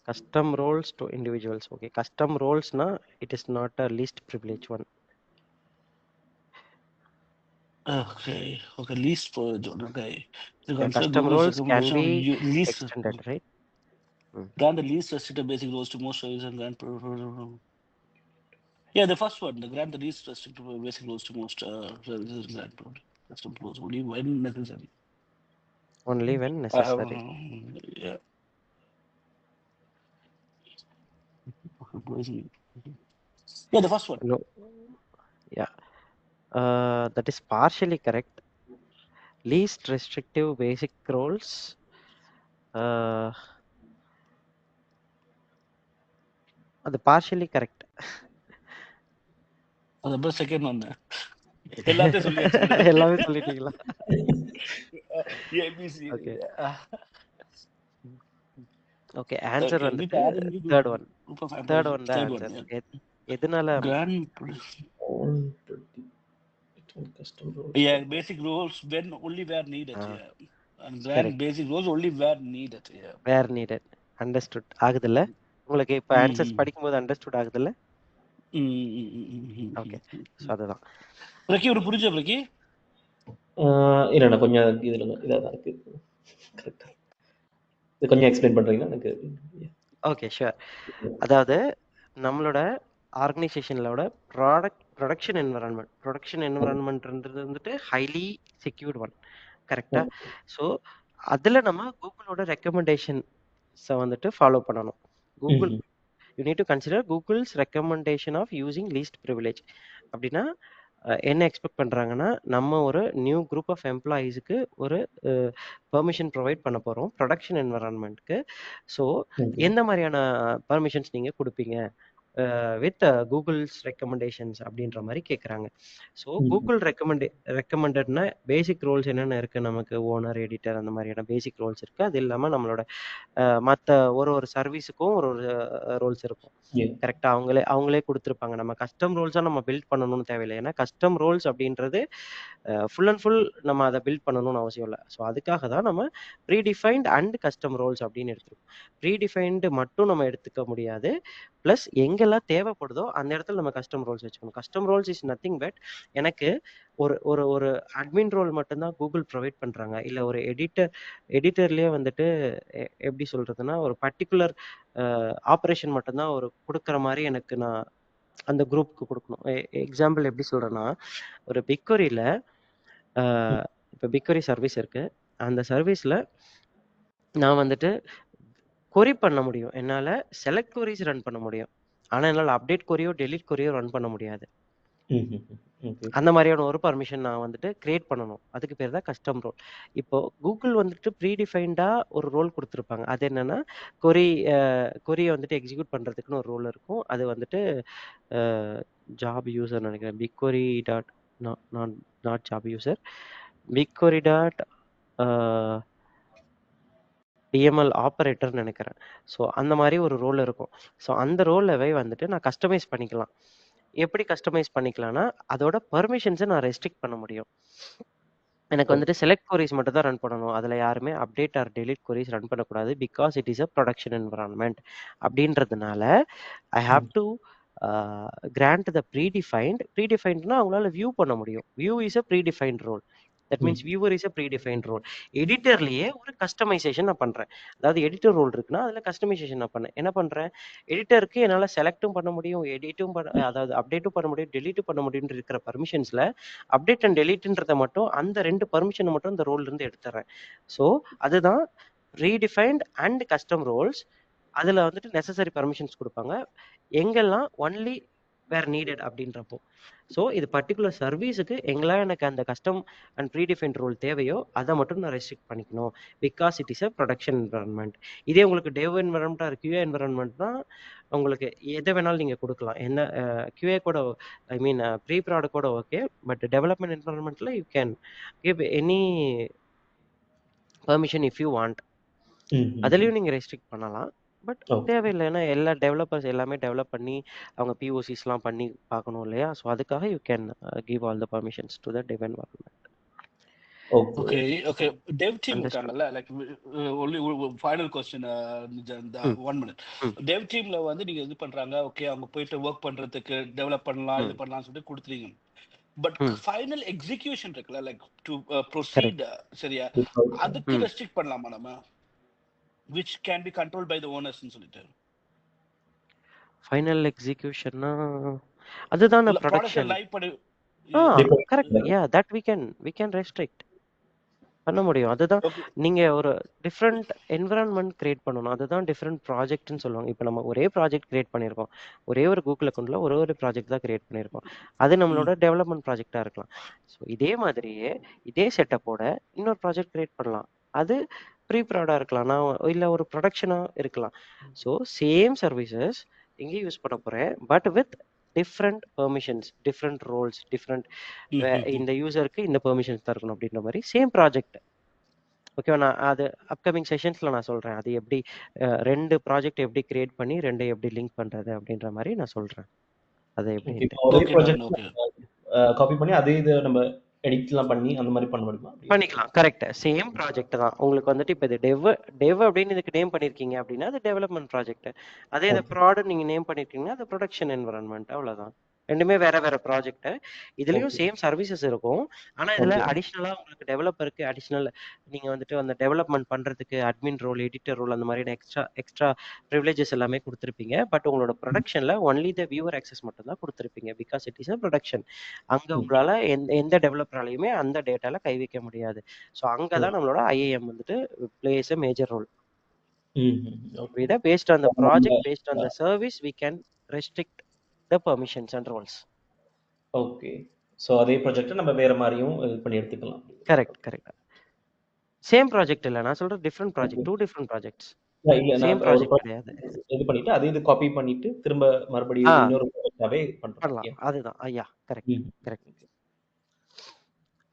Custom roles to individuals. Okay, custom roles na it is not a least privilege one. Okay, least for okay. So Yeah, consider custom Google's roles can recommendation of be least extended, right? grant the least restricted basic roles to most services and grant. Yeah, the first one, the grant the least restricted basic roles to most services and grant custom roles only when necessary. Only when necessary. Yeah. Yeah, the first one. No. Yeah. That is partially correct. Least restrictive basic roles. அது partially correct. அப்புறம் second one எல்லாத்தையும் சொல்லியாச்சு. எல்லாமே சொல்லிட்டீங்களா? ABC. Okay, answer வந்துட்டு third one. Third one தான் answer. எதனால? Yeah, basic rules when only where needed. Yeah, and grant basic rules only where needed. Yeah, where needed. Understood ஆகுதுல்ல உங்களுக்கு? இப்போ ஆன்சர்ஸ் படிக்கும்போது அண்டர்ஸ்டுட் ஆகுதுல்ல? ஓகே, ஸோ அதுதான். பிரகி ஒரு புரிஞ்ச பிரகி? இல்லைண்ணா, கொஞ்சம் இதில் இதாக தான் இருக்கு. கரெக்டாக இது கொஞ்சம் எக்ஸ்பிளைன் பண்ணுறீங்களா எனக்கு? Okay, sure. அதாவது நம்மளோட ஆர்கனைசேஷனோட ப்ரொடக்ஷன் என்வரான்மெண்ட்ன்றது வந்துட்டு ஹைலி செக்யூர்ட் ஒன், கரெக்டா? ஸோ அதில் நம்ம கூகுளோட ரெக்கமெண்டேஷன்ஸை வந்துட்டு ஃபாலோ பண்ணணும். Google you need to consider Google's recommendation of using least privilege. அப்படின்னா என்ன எக்ஸ்பெக்ட் பண்ணுறாங்கன்னா, நம்ம ஒரு நியூ குரூப் ஆஃப் எம்ப்ளாயீஸுக்கு ஒரு பெர்மிஷன் ப்ரொவைட் பண்ண போகிறோம் ப்ரொடக்ஷன் என்வரான்மெண்ட்க்கு. ஸோ எந்த மாதிரியான பர்மிஷன்ஸ் நீங்கள் கொடுப்பீங்க வித் கூகுள்ஸ் ரெக்கமெண்டேஷன்ஸ் அப்படின்ற மாதிரி கேட்குறாங்க. ஸோ கூகுள் ரெக்கமெண்டட்னா பேசிக் ரோல்ஸ் என்னென்ன இருக்குது நமக்கு? ஓனர், எடிட்டர், அந்த மாதிரியான பேசிக் ரோல்ஸ் இருக்குது. அது இல்லாமல் நம்மளோட மற்ற ஒரு சர்வீஸுக்கும் ஒரு ரோல்ஸ் இருக்கும். Yeah. கரெக்ட்டா? அவங்களே குடுத்துருப்பாங்க. நம்ம கஸ்டம் ரோல்ஸா நம்ம பில்ட் பண்ணணும்னு தேவையில்ல. ஏன்னா கஸ்டம் ரோல்ஸ் அப்படின்றது ஃபுல் அண்ட் ஃபுல் நம்ம அத பில்ட் பண்ணணும்னு அவசியம் இல்ல. ஸோ அதுக்காக தான் நம்ம predefined and custom roles அப்படின்னு எடுத்துருக்கோம். ப்ரீ டிஃபைன்டு மட்டும் நம்ம எடுத்துக்க முடியாது. பிளஸ் எங்கெல்லாம் தேவைப்படுதோ அந்த இடத்துல நம்ம கஸ்டம் ரோல்ஸ் வச்சுக்கணும். Custom roles is nothing but எனக்கு ஒரு ஒரு ஒரு அட்மின் ரோல் மட்டும் தான் கூகுள் ப்ரொவைட் பண்றாங்க. இல்ல ஒரு எடிட்டர்லயே வந்துட்டு எப்படி சொல்றதுன்னா, ஒரு பர்ட்டிகுலர் ஆப்பரேஷன் மட்டும் தான் ஒரு குடுக்குற மாரி எனக்கு நான் அந்த குரூப்க்கு குடுக்கணும். எக்ஸாம்பிள் எப்படி சொல்றேன்னா, ஒரு பிக்வரியில இப்போ பிக்வரி சர்வீஸ் இருக்கு. அந்த சர்வீஸ்ல நான் வந்துட்டு கொரி பண்ண முடியும். என்னால செலக்ட் கொரீஸ் ரன் பண்ண முடியும். ஆனா என்னால update choreo, delete choreo run பண்ண முடியாது. ஓகே. அந்த மாதிரியான ஒரு பர்மிஷன் நான் வந்துட்டு கிரியேட் பண்ணணும். அதுக்கு பேர் தான் கஸ்டம் ரோல். இப்போ கூகுள் வந்துட்டு ப்ரீ டிஃபைன்டா ஒரு ரோல் குடுத்துருப்பாங்க. அது என்னன்னா, கொரி கொரிய வந்துட்டு எக்ஸிக்யூட் பண்றதுக்குன்னு ஒரு ரோல் இருக்கும். அது வந்துட்டு ஜாப் யூசர் நினைக்கிறேன். BigQuery dot not job user. BigQuery dot DML ஆப்பரேட்டர்னு நினைக்கிறேன். ஸோ அந்த மாதிரி ஒரு ரோல் இருக்கும். ஸோ அந்த ரோலவே வந்துட்டு நான் கஸ்டமைஸ் பண்ணிக்கலாம். எப்படி கஸ்டமைஸ் பண்ணிக்கலாம்னா, அதோட பெர்மிஷன்ஸை நான் ரெஸ்ட்ரிக்ட் பண்ண முடியும். எனக்கு வந்துட்டு செலக்ட் கொரீஸ் மட்டும் தான் ரன் பண்ணணும். அதில் யாருமே update or delete queries run பண்ணக்கூடாது. Because it is a production environment அப்படின்றதுனால I have to grant the ப்ரீடிஃபைன்ட்னா அவங்களால வியூ பண்ண முடியும். View is a predefined role. That means viewer is a predefined role. எடிட்டர்லயே ஒரு கஸ்டமைசேஷன் நான் பண்றேன். அதாவது எடிட்டர் ரோல் இருக்குன்னா அதுல கஸ்டமைசேஷன் நான் பண்ணேன். என்ன பண்றேன், எடிட்டருக்கு என்னால செலக்டும் பண்ண முடியும், எடிட்டும் அதாவது அப்டேட்டும் பண்ண முடியும், டெலீட்டும் பண்ண முடியும்னு இருக்கிற பர்மிஷன்ஸ்ல அப்டேட் அண்ட் டெலீட்ன்றத மட்டும் அந்த 2 பர்மிஷனை மட்டும் இந்த ரோல்ல இருந்து எடுத்துறேன். ஸோ அதுதான் ரீடிஃபைன்ட் அண்ட் கஸ்டம் ரோல்ஸ். அதுல வந்துட்டு நெசசரி பர்மிஷன்ஸ் கொடுப்பாங்க. எங்கெல்லாம் ஒன்லி வேர் நீடட் அப்படின்றப்போ. ஸோ இது பர்டிகுலர் சர்வீஸுக்கு எங்கெல்லாம் எனக்கு அந்த கஸ்டம் அண்ட் ப்ரீடிஃபைன்ட் ரோல் தேவையோ அதை மட்டும் நான் ரெஸ்ட்ரிக்ட் பண்ணிக்கணும். Because it is a production environment. இதே உங்களுக்கு டெவ் என்வரன்மெண்ட்டாக இருக்கு, கியூஏ என்வரன்மெண்ட்னா உங்களுக்கு எதை வேணாலும் நீங்கள் கொடுக்கலாம். என்ன கியூஏ கூட ஐ மீன் ப்ரீ ப்ராடக்ட் கூட ஓகே. பட் டெவலப்மெண்ட் என்வரன்மெண்ட்டில் you can give any permission if you want. அதுலேயும் நீங்கள் ரெஸ்ட்ரிக்ட் பண்ணலாம். பட் தேவையில்லை. ஏன்னா எல்லா டெவலப்பர்ஸ் எல்லாமே டெவலப் பண்ணி அவங்க பிஓசிஸ்லாம் பண்ணி பார்க்கணும் இல்லையா? ஸோ அதுக்காக you can give all the permissions to the டெவ் environment. Okay. Dev team Understood. இருக்காங்கல்ல, like only final question, one minute. Dev teamல வந்து நீங்க இது பண்றாங்க, ஓகே அவங்க போயிட்டு ஒர்க் பண்றதுக்கு டெவலப் பண்ணலாம், இது பண்ணலாம் சொல்லிட்டு கொடுத்துறீங்க. பட் ஃபைனல் எக்ஸிகியூஷன் இருக்குல்ல, லைக் டு ப்ரொசீட், சரியா, அதுக்கு ரெஸ்ட்ரிக்ட் பண்ணலாமா நம்ம, which can be controlled by the owners ன்னு சொல்லிட்டு. ஃபைனல் எக்ஸிகியூஷன்னா அதுதான் ப்ரொடக்ஷன். லைவ் பண்ணி correct. Yeah that we can restrict பண்ண முடியும். அதுதான் நீங்க ஒரு டிஃப்ரெண்ட் என்விரான்மெண்ட் கிரியேட் பண்ணணும். அதுதான் டிஃப்ரெண்ட் ப்ராஜெக்ட்னு சொல்லுவாங்க. இப்போ நம்ம ஒரே ப்ராஜெக்ட் கிரியேட் பண்ணியிருக்கோம். ஒரே ஒரு கூகுள் அக்கௌண்ட்ல ஒரு ப்ராஜெக்ட் தான் கிரியேட் பண்ணியிருக்கோம். அது நம்மளோட டெவலப்மெண்ட் ப்ராஜெக்டா இருக்கலாம். ஸோ இதே மாதிரியே இதே செட்டப்போட இன்னொரு ப்ராஜெக்ட் கிரியேட் பண்ணலாம். அது ப்ரீ ப்ராடா இருக்கலாம், நான் இல்லை ஒரு ப்ரொடக்ஷனா இருக்கலாம். ஸோ சேம் சர்வீசஸ் எங்கேயும் யூஸ் பண்ண போறேன், but with different permissions, different roles, different இந்த யூசருக்கு இந்த பெர்மிஷன்ஸ் தான் இருக்கணும் அப்படின்ற மாதிரி சேம் ப்ராஜெக்ட். ஓகேவா? நான் அது அப்கமிங் செஷன்ஸ்ல நான் சொல்றேன். அது எப்படி 2 ப்ராஜெக்ட் எப்படி கிரியேட் பண்ணி 2 எப்படி லிங்க் பண்றது அப்படின்ற மாதிரி நான் சொல்றேன். அதை எப்படி ஒரே ப்ராஜெக்ட் காப்பி பண்ணி அதே இதை நம்ம எடிட்லாம் பண்ணி அந்த மாதிரி பண்ண முடியுமா? பண்ணிக்கலாம். கரெக்ட். சேம் ப்ராஜெக்ட் தான். உங்களுக்கு வந்துட்டு இப்போ இது டெவ் அப்படின்னு இதுக்கு நேம் பண்ணிருக்கீங்க அப்படின்னா அது டெவலப்மெண்ட் ப்ராஜெக்ட். அதே இதை ப்ராடக்ட் நீங்க நேம் பண்ணிருக்கீங்கன்னா அது ப்ரொடக்ஷன் என்வரன்மெண்ட். அவ்வளவுதான். ரெண்டுமே வேற வேற ப்ராஜெக்ட். இதுலயும் சேம் சர்வீசஸ் இருக்கும். ஆனா இதுல அடிஷனலா உங்களுக்கு டெவலப்பருக்கு அடிஷனல் நீங்க வந்துட்டு அந்த டெவலப்மெண்ட் பண்றதுக்கு அட்மின் ரோல், எடிட்டர் ரோல் அந்த மாதிரி எக்ஸ்ட்ரா ப்ரிவிலேஜஸ் எல்லாமே கொடுத்துருப்பீங்க. பட் உங்களோட ப்ரொடக்ஷன்ல ஒன்லி த வியூவர் ஆக்சஸ் மட்டும் தான் கொடுத்துருப்பீங்க. Because it is a production. அங்க உங்களால எந்த டெவலப்பராலையுமே அந்த டேட்டால கை வைக்க முடியாது. ஸோ அங்கதான் நம்மளோட ஐஏஎம் வந்துட்டு place a major role. Based on the project, based on the service, we can restrict the permissions and roles. Okay. So அதே ப்ராஜெக்ட் நம்ம வேற மாதிரியும் இது பண்ணி எடுத்துக்கலாம். கரெக்ட். சேம் ப்ராஜெக்ட் இல்ல, நான் சொல்றது டிஃபரண்ட் ப்ராஜெக்ட், 2 டிஃபரண்ட் ப்ராஜெக்ட்ஸ். இல்ல சேம் ப்ராஜெக்ட் கிடையாது. இது பண்ணிட்டு அதே இது காப்பி பண்ணிட்டு திரும்ப மறுபடியும் இன்னொரு ப்ராஜெக்டாவே பண்ணலாம். அதுதான். ஐயா கரெக்ட்.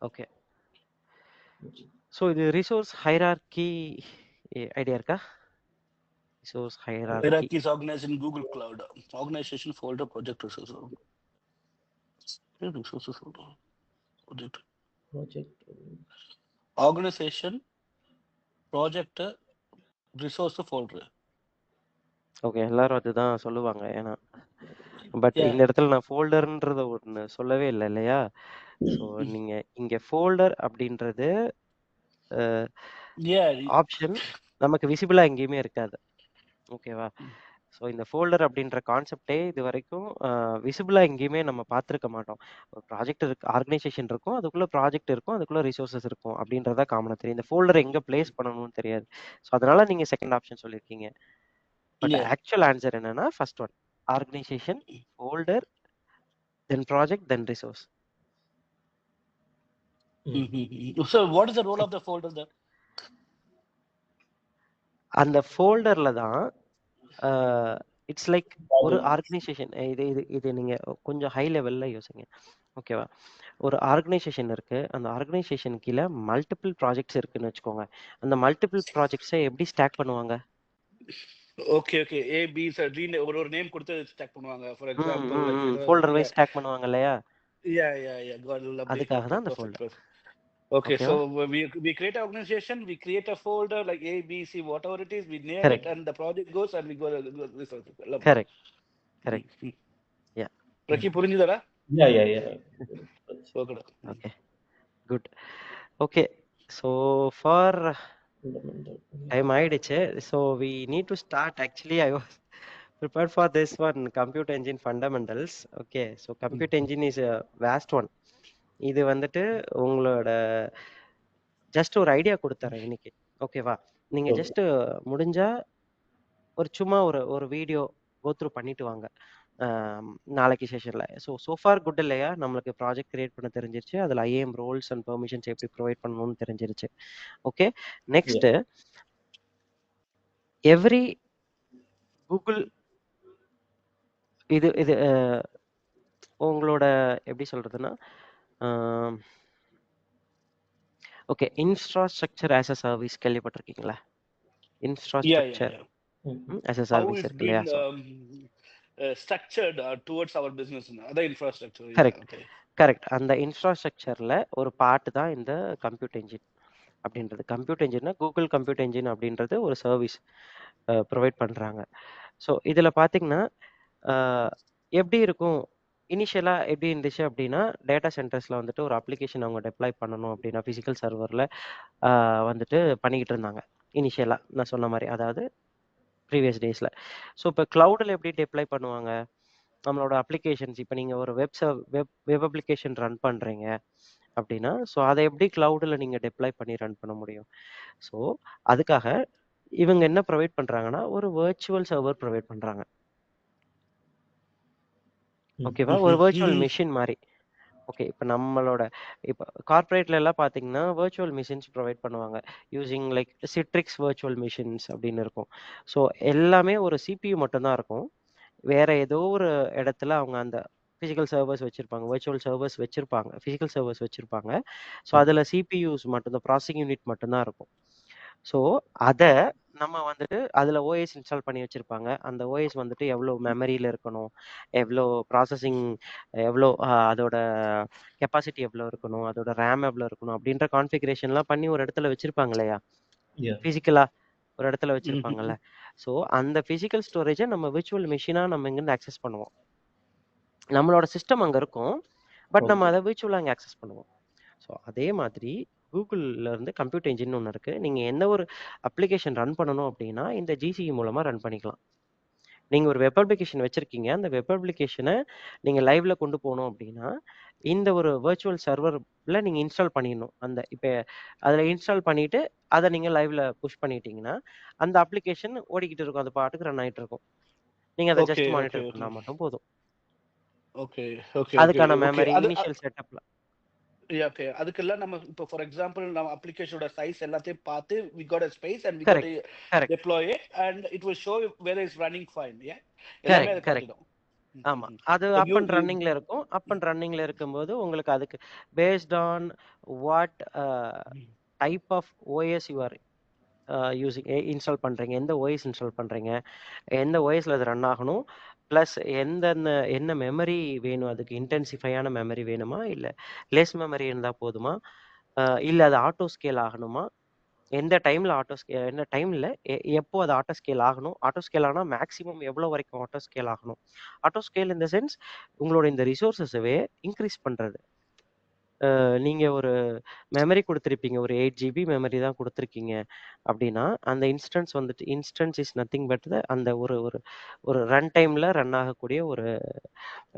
ஓகே. சோ இது ரிசோர்ஸ் ஹைரார்கி ஐடியா இருக்கா? Resource hierarchy. Hierarchy is organized in Google Cloud. Organization folder project resources. Resources folder project. Organization project resource folder. Okay, எல்லாரும் அதுதான் சொல்லுவாங்க. ஏன்னா பட் Yeah. இந்த இடத்துல நான் ஃபோல்டர்ன்றத ஒண்ணு சொல்லவே இல்லை இல்லையா? ஸோ நீங்க இங்க ஃபோல்டர் அப்படின்றது Yeah. ஆப்ஷன் நமக்கு விசிபிளா எங்கேயுமே இருக்காது. ஓகேவா? ஸோ இந்த ஃபோல்டர் அப்படின்ற கான்செப்டே இது வரைக்கும் விசிபிளா எங்கேயுமே நம்ம பார்த்துருக்க மாட்டோம். ஒரு ப்ராஜெக்ட் இருக்கு, ஆர்கனைசேஷன் இருக்கும், அதுக்குள்ள ப்ராஜெக்ட் இருக்கும், அதுக்குள்ள ரிசோர்சஸ் இருக்கும் அப்படின்றதா காமனா தெரியும். இந்த ஃபோல்டர் எங்க பிளேஸ் பண்ணணும்னு தெரியாது. ஸோ அதனால நீங்க செகண்ட் ஆப்ஷன் சொல்லியிருக்கீங்க. But Yeah. ஆக்சுவல் ஆன்சர் என்னன்னா first one, organisation, folder, then project, then resource. So what is the role of the folder then? அந்த ஃபோல்டர்ல தான் இட்ஸ் லைக் ஒரு ஆர்கனைசேஷன். இது இது இது நீங்க கொஞ்சம் ஹை லெவல்ல யோசிங்க. ஓகேவா? ஒரு ஆர்கனைசேஷன் இருக்கு. அந்த ஆர்கனைசேஷன் கீழே மல்டிபிள் ப்ராஜெக்ட்ஸ் இருக்குன்னு வச்சுக்கோங்க. அந்த மல்டிபிள் ப்ராஜெக்ட்ஸை எப்படி ஸ்டாக் பண்ணுவாங்க? Okay. A B ஒரு நேம் கொடுத்து ஸ்டாக் பண்ணுவாங்க. For example like folder wise stack பண்ணுவாங்க இல்லையா? Yeah. God love this. அதுக்காக தான் அந்த folder. Okay, so we create an organization, we create a folder like A, B, C, whatever it is, we name Correct. it, and the project goes and we go. Correct. Yeah. Raki, புரிஞ்சுதா? Yeah. Okay. Good. Okay. So for time ஆயிடுச்சு. So we need to start. Actually, I was prepared for this one, Compute Engine Fundamentals. Okay. So Compute Engine is a vast one. இது வந்துட்டு உங்களோட just ஒரு idea கொடுத்துறேன் இன்னைக்கு. ஓகேவா? நீங்க just முடிஞ்சா ஒரு சும்மா ஒரு வீடியோ கோத்ரூ பண்ணிட்டு வாங்க நாளைக்கு செஷன்ல. ஸோ ஃபார் குட் இல்லையா? நம்மளுக்கு ப்ராஜெக்ட் கிரியேட் பண்ண தெரிஞ்சிருச்சு, அதில் ஐஏஎம் ரோல்ஸ் அண்ட் பெர்மிஷன்ஸ் எப்படி ப்ரொவைட் பண்ணணும்னு தெரிஞ்சிருச்சு. ஓகே, நெக்ஸ்ட் எவ்ரி கூகுள் இது இது உங்களோட எப்படி சொல்றதுன்னா okay, infrastructure as a service கேள்விப்பட்டிருக்கீங்களா? இன்ஃப்ராஸ்ட்ரக்சர் ஆஸ் அ சர்வீஸ் இருக்கு இல்லையா? structured towards our business, other infrastructure. Correct. அந்த இன்ஃப்ராஸ்ட்ரக்சர்ல ஒரு பார்ட் தான் இந்த கம்ப்யூட் என்ஜின் அப்படின்றது. கம்ப்யூட் என்ஜின்னா கூகுள் கம்ப்யூட் என்ஜின் அப்படின்றது ஒரு சர்வீஸ் ப்ரொவைட் பண்றாங்க. ஸோ இதுல பாத்தீங்கன்னா எப்படி இருக்கும், இனிஷியலா எப்படி இருந்துச்சு அப்படின்னா, டேட்டா சென்டர்ஸ்ல வந்துட்டு ஒரு அப்ளிகேஷன் அவங்க டெப்ளாய் பண்ணணும் அப்படின்னா பிசிக்கல் சர்வர்ல வந்துட்டு பண்ணிக்கிட்டு இருந்தாங்க இனிஷியலா, நான் சொன்ன மாதிரி, அதாவது ப்ரீவியஸ் டேஸ்ல. ஸோ இப்போ கிளவுடில் எப்படி டெப்ளாய் பண்ணுவாங்க நம்மளோட அப்ளிகேஷன்ஸ்? இப்போ நீங்கள் ஒரு வெப் அப்ளிகேஷன் ரன் பண்ணுறீங்க அப்படின்னா, ஸோ அதை எப்படி கிளவுடில் நீங்கள் டெப்ளாய் பண்ணி ரன் பண்ண முடியும்? ஸோ அதுக்காக இவங்க என்ன ப்ரொவைட் பண்ணுறாங்கன்னா, ஒரு வர்ச்சுவல் சர்வர் ப்ரொவைட் பண்ணுறாங்க. ஓகேவா? ஒரு வர்ச்சுவல் மிஷின் மாதிரி. ஓகே, இப்போ நம்மளோட இப்போ கார்பரேட்ல எல்லாம் பார்த்தீங்கன்னா வர்ச்சுவல் மிஷின்ஸ் ப்ரொவைட் பண்ணுவாங்க using like Citrix virtual machines அப்படின்னு இருக்கும். ஸோ எல்லாமே ஒரு சிபியூ மட்டும்தான் இருக்கும். வேற ஏதோ ஒரு இடத்துல அவங்க அந்த ஃபிசிக்கல் சர்வர்ஸ் வச்சிருப்பாங்க, வர்ச்சுவல் சர்வர்ஸ் வச்சிருப்பாங்க, ஃபிசிக்கல் சர்வர்ஸ் வச்சிருப்பாங்க. ஸோ அதில் சிபியூஸ் மட்டும்தான், ப்ராசஸிங் யூனிட் மட்டும்தான் இருக்கும். ஸோ அதை நம்ம வந்துட்டு அதில் ஓஎஸ் இன்ஸ்டால் பண்ணி வச்சுருப்பாங்க. அந்த ஓஎஸ் வந்துட்டு எவ்வளோ மெமரியில் இருக்கணும், எவ்வளோ ப்ராசஸிங், எவ்வளோ அதோட கெப்பாசிட்டி எவ்வளோ இருக்கணும், அதோட ரேம் எவ்வளோ இருக்கணும் அப்படின்ற கான்ஃபிகரேஷன்லாம் பண்ணி ஒரு இடத்துல வச்சுருப்பாங்க இல்லையா? ஃபிசிக்கலாக ஒரு இடத்துல வச்சுருப்பாங்கல்ல. ஸோ அந்த ஃபிசிக்கல் ஸ்டோரேஜை நம்ம விர்ச்சுவல் மிஷினாக நம்ம இங்கேருந்து ஆக்சஸ் பண்ணுவோம். நம்மளோட சிஸ்டம் அங்கே இருக்கும், பட் நம்ம அதை விர்ச்சுவலாக அங்கே ஆக்சஸ் பண்ணுவோம். ஸோ அதே மாதிரி கூகுளில் இருந்து கம்ப்யூட் என்ஜின் ஒன்று இருக்குது. நீங்கள் எந்த ஒரு அப்ளிகேஷன் ரன் பண்ணணும் அப்படின்னா இந்த ஜிசிஇ மூலமாக ரன் பண்ணிக்கலாம். நீங்கள் ஒரு வெப் அப்ளிகேஷன் வச்சுருக்கீங்க, அந்த வெப் அப்ளிகேஷனை நீங்கள் லைவ்ல கொண்டு போகணும் அப்படின்னா இந்த ஒரு வர்ச்சுவல் சர்வரில் நீங்கள் இன்ஸ்டால் பண்ணிடணும். அந்த இப்போ அதில் இன்ஸ்டால் பண்ணிவிட்டு அதை நீங்கள் லைவ்ல புஷ் பண்ணிட்டீங்கன்னா அந்த அப்ளிகேஷன் ஓடிக்கிட்டு இருக்கும், அது பாட்டுக்கு ரன் ஆகிட்டு இருக்கும். நீங்கள் அதை ஜஸ்ட் மானிட்டர் பண்ணால் மட்டும் போதும். அதுக்கான மெமரி இனிஷியல் செட்டப்ல ஓகே, அதுக்கெல்லாம் நம்ம இப்போ ஃபார் எக்ஸாம்பிள் நம்ம அப்ளிகேஷனோட சைஸ் எல்லாத்தையும் பார்த்து we got a space and we got to deploy it and it will show whether it's running fine. எல்லாமே அது காட்டிடும். ஆமா, அது அப் அண்ட் ரன்னிங்ல இருக்கும். அப் அண்ட் ரன்னிங்ல இருக்கும்போது உங்களுக்கு அதுக்கு based on what type of OS you are install பண்ணுறீங்க, எந்த ஓஎஸ் இன்ஸ்டால் பண்ணுறீங்க, எந்த ஓஎஸ்ல அது ரன் ஆகணும், ப்ளஸ் என்ன மெமரி வேணும், அதுக்கு இன்டென்சிஃபையான மெமரி வேணுமா, இல்லை லெஸ் மெமரி இருந்தால் போதுமா, இல்லை அது ஆட்டோ ஸ்கேல் ஆகணுமா, எந்த டைமில் என்ன டைமில் எப்போ அது ஆட்டோ ஸ்கேல் ஆகணும், ஆட்டோ ஸ்கேல் ஆனால் மேக்ஸிமம் எவ்வளோ வரைக்கும் ஆட்டோ ஸ்கேல் ஆகணும். ஆட்டோ ஸ்கேல் இந்த சென்ஸ் உங்களோட இந்த ரிசோர்ஸஸவே இன்க்ரீஸ் பண்ணுறது. நீங்கள் ஒரு மெமரி கொடுத்துருப்பீங்க, ஒரு 8 ஜிபி மெமரி தான் கொடுத்துருக்கீங்க அப்படின்னா, அந்த இன்ஸ்டன்ஸ் இஸ் நத்திங் பட் அந்த ஒரு ஒரு ஒரு ரன் டைமில் ரன் ஆகக்கூடிய ஒரு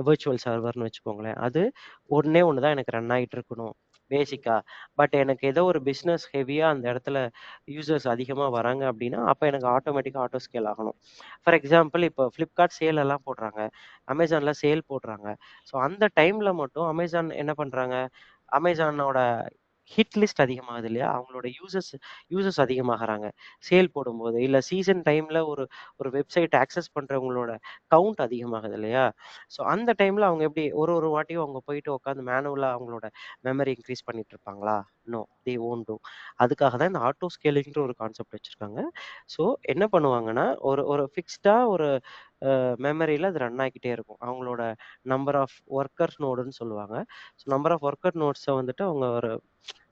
விர்ச்சுவல் சர்வர்னு வச்சுக்கோங்களேன். அது ஒன்றே ஒன்று தான் எனக்கு ரன் ஆகிட்டு இருக்கணும் பேசிக்கா. பட் எனக்கு ஏதோ ஒரு பிஸ்னஸ் ஹெவியாக அந்த இடத்துல யூசர்ஸ் அதிகமாக வராங்க அப்படின்னா, அப்போ எனக்கு ஆட்டோமேட்டிக்காக ஆட்டோ ஸ்கேல் ஆகணும். ஃபார் எக்ஸாம்பிள் இப்போ ஃப்ளிப்கார்ட் சேல் எல்லாம் போடுறாங்க, அமேசானில் சேல் போடுறாங்க. ஸோ அந்த டைமில் மட்டும் அமேசான் என்ன பண்ணுறாங்க, அமேசானோட ஹிட் லிஸ்ட் அதிகமாகுது இல்லையா, அவங்களோட யூசர்ஸ் அதிகமாகறாங்க சேல் போடும்போது, இல்லை சீசன் டைமில் ஒரு ஒரு வெப்சைட் ஆக்சஸ் பண்ணுறவங்களோட கவுண்ட் அதிகமாகுது இல்லையா. ஸோ அந்த டைமில் அவங்க எப்படி ஒரு வாட்டியும் அவங்க போயிட்டு உட்காந்து மேனுவலாக அவங்களோட மெமரி இன்க்ரீஸ் பண்ணிட்டு இருப்பாங்களா? No, they won't do. அதுக்காக தான் இந்த ஆட்டோ ஸ்கேலிங்ன்ற ஒரு கான்செப்ட் வச்சுருக்காங்க. ஸோ என்ன பண்ணுவாங்கன்னா, ஒரு ஒரு ஃபிக்ஸ்டாக ஒரு மெமரியில் அது ரன் ஆகிக்கிட்டே இருக்கும். அவங்களோட நம்பர் ஆஃப் ஒர்க்கர்ஸ் நோடுன்னு சொல்லுவாங்க. ஸோ நம்பர் ஆஃப் ஒர்க்கர் நோட்ஸை வந்துட்டு அவங்க ஒரு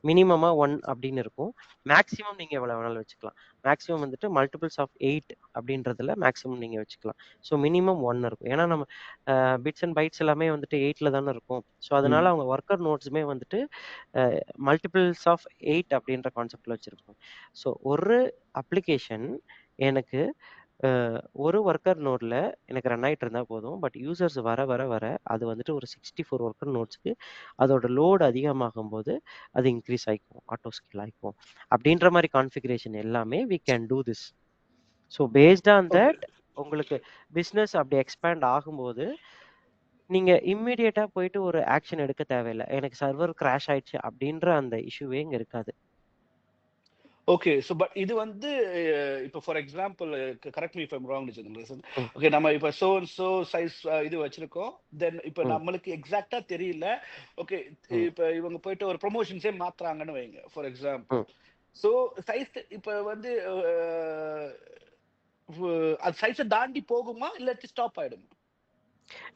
மினிமமாக 1 அப்படின்னு இருக்கும். மேக்ஸிமம் நீங்கள் எவ்வளோ வேணாலும் வச்சுக்கலாம். மேக்ஸிமம் வந்துட்டு மல்டிபிள்ஸ் ஆஃப் 8 அப்படின்றதுல மேக்ஸிமம் நீங்கள் வச்சுக்கலாம். ஸோ மினிமம் 1 இருக்கும். ஏன்னா நம்ம பிட்ஸ் அண்ட் பைட்ஸ் எல்லாமே வந்துட்டு 8ல் தானே இருக்கும். ஸோ அதனால அவங்க ஒர்க்கர் நோட்ஸுமே வந்துட்டு மல்டிபிள்ஸ் ஆஃப் 8 அப்படின்ற கான்செப்டில் வச்சுருக்கோம். ஸோ ஒரு அப்ளிகேஷன் எனக்கு ஒரு ஒர்க்கர் நோடில் எனக்கு ரன் ஆகிட்டு இருந்தால் போதும். பட் யூசர்ஸ் வர வர வர அது வந்துட்டு ஒரு 64 ஒர்க்கர் நோட்ஸ்க்கு அதோட லோடு அதிகமாகும் போது அது இன்க்ரீஸ் ஆகிக்கும், ஆட்டோ ஸ்கேல் ஆகிக்கும். அப்படின்ற மாதிரி கான்ஃபிகரேஷன் எல்லாமே we can do this. So based on that உங்களுக்கு பிஸ்னஸ் அப்படி எக்ஸ்பேண்ட் ஆகும்போது நீங்கள் இம்மிடியேட்டாக போயிட்டு ஒரு ஆக்ஷன் எடுக்க தேவையில்லை. எனக்கு சர்வர் கிராஷ் ஆயிடுச்சு அப்படின்ற அந்த இஷ்யூவே இங்கே இருக்காது. ஓகே, ஸோ பட் இது வந்து இப்போ for example, correct me if I'm wrong generation. Okay, நம்ம இப்போ ஸோ சைஸ் இது வச்சிருக்கோம். தென் இப்போ நம்மளுக்கு எக்ஸாக்டா தெரியல. ஓகே, இப்போ இவங்க போயிட்டு ஒரு ப்ரொமோஷன்ஸே மாத்துறாங்கன்னு வைங்க ஃபார் எக்ஸாம்பிள். ஸோ சைஸ் இப்போ வந்து அது சைஸை தாண்டி போகுமா இல்லாட்டி ஸ்டாப் ஆயிடுமா?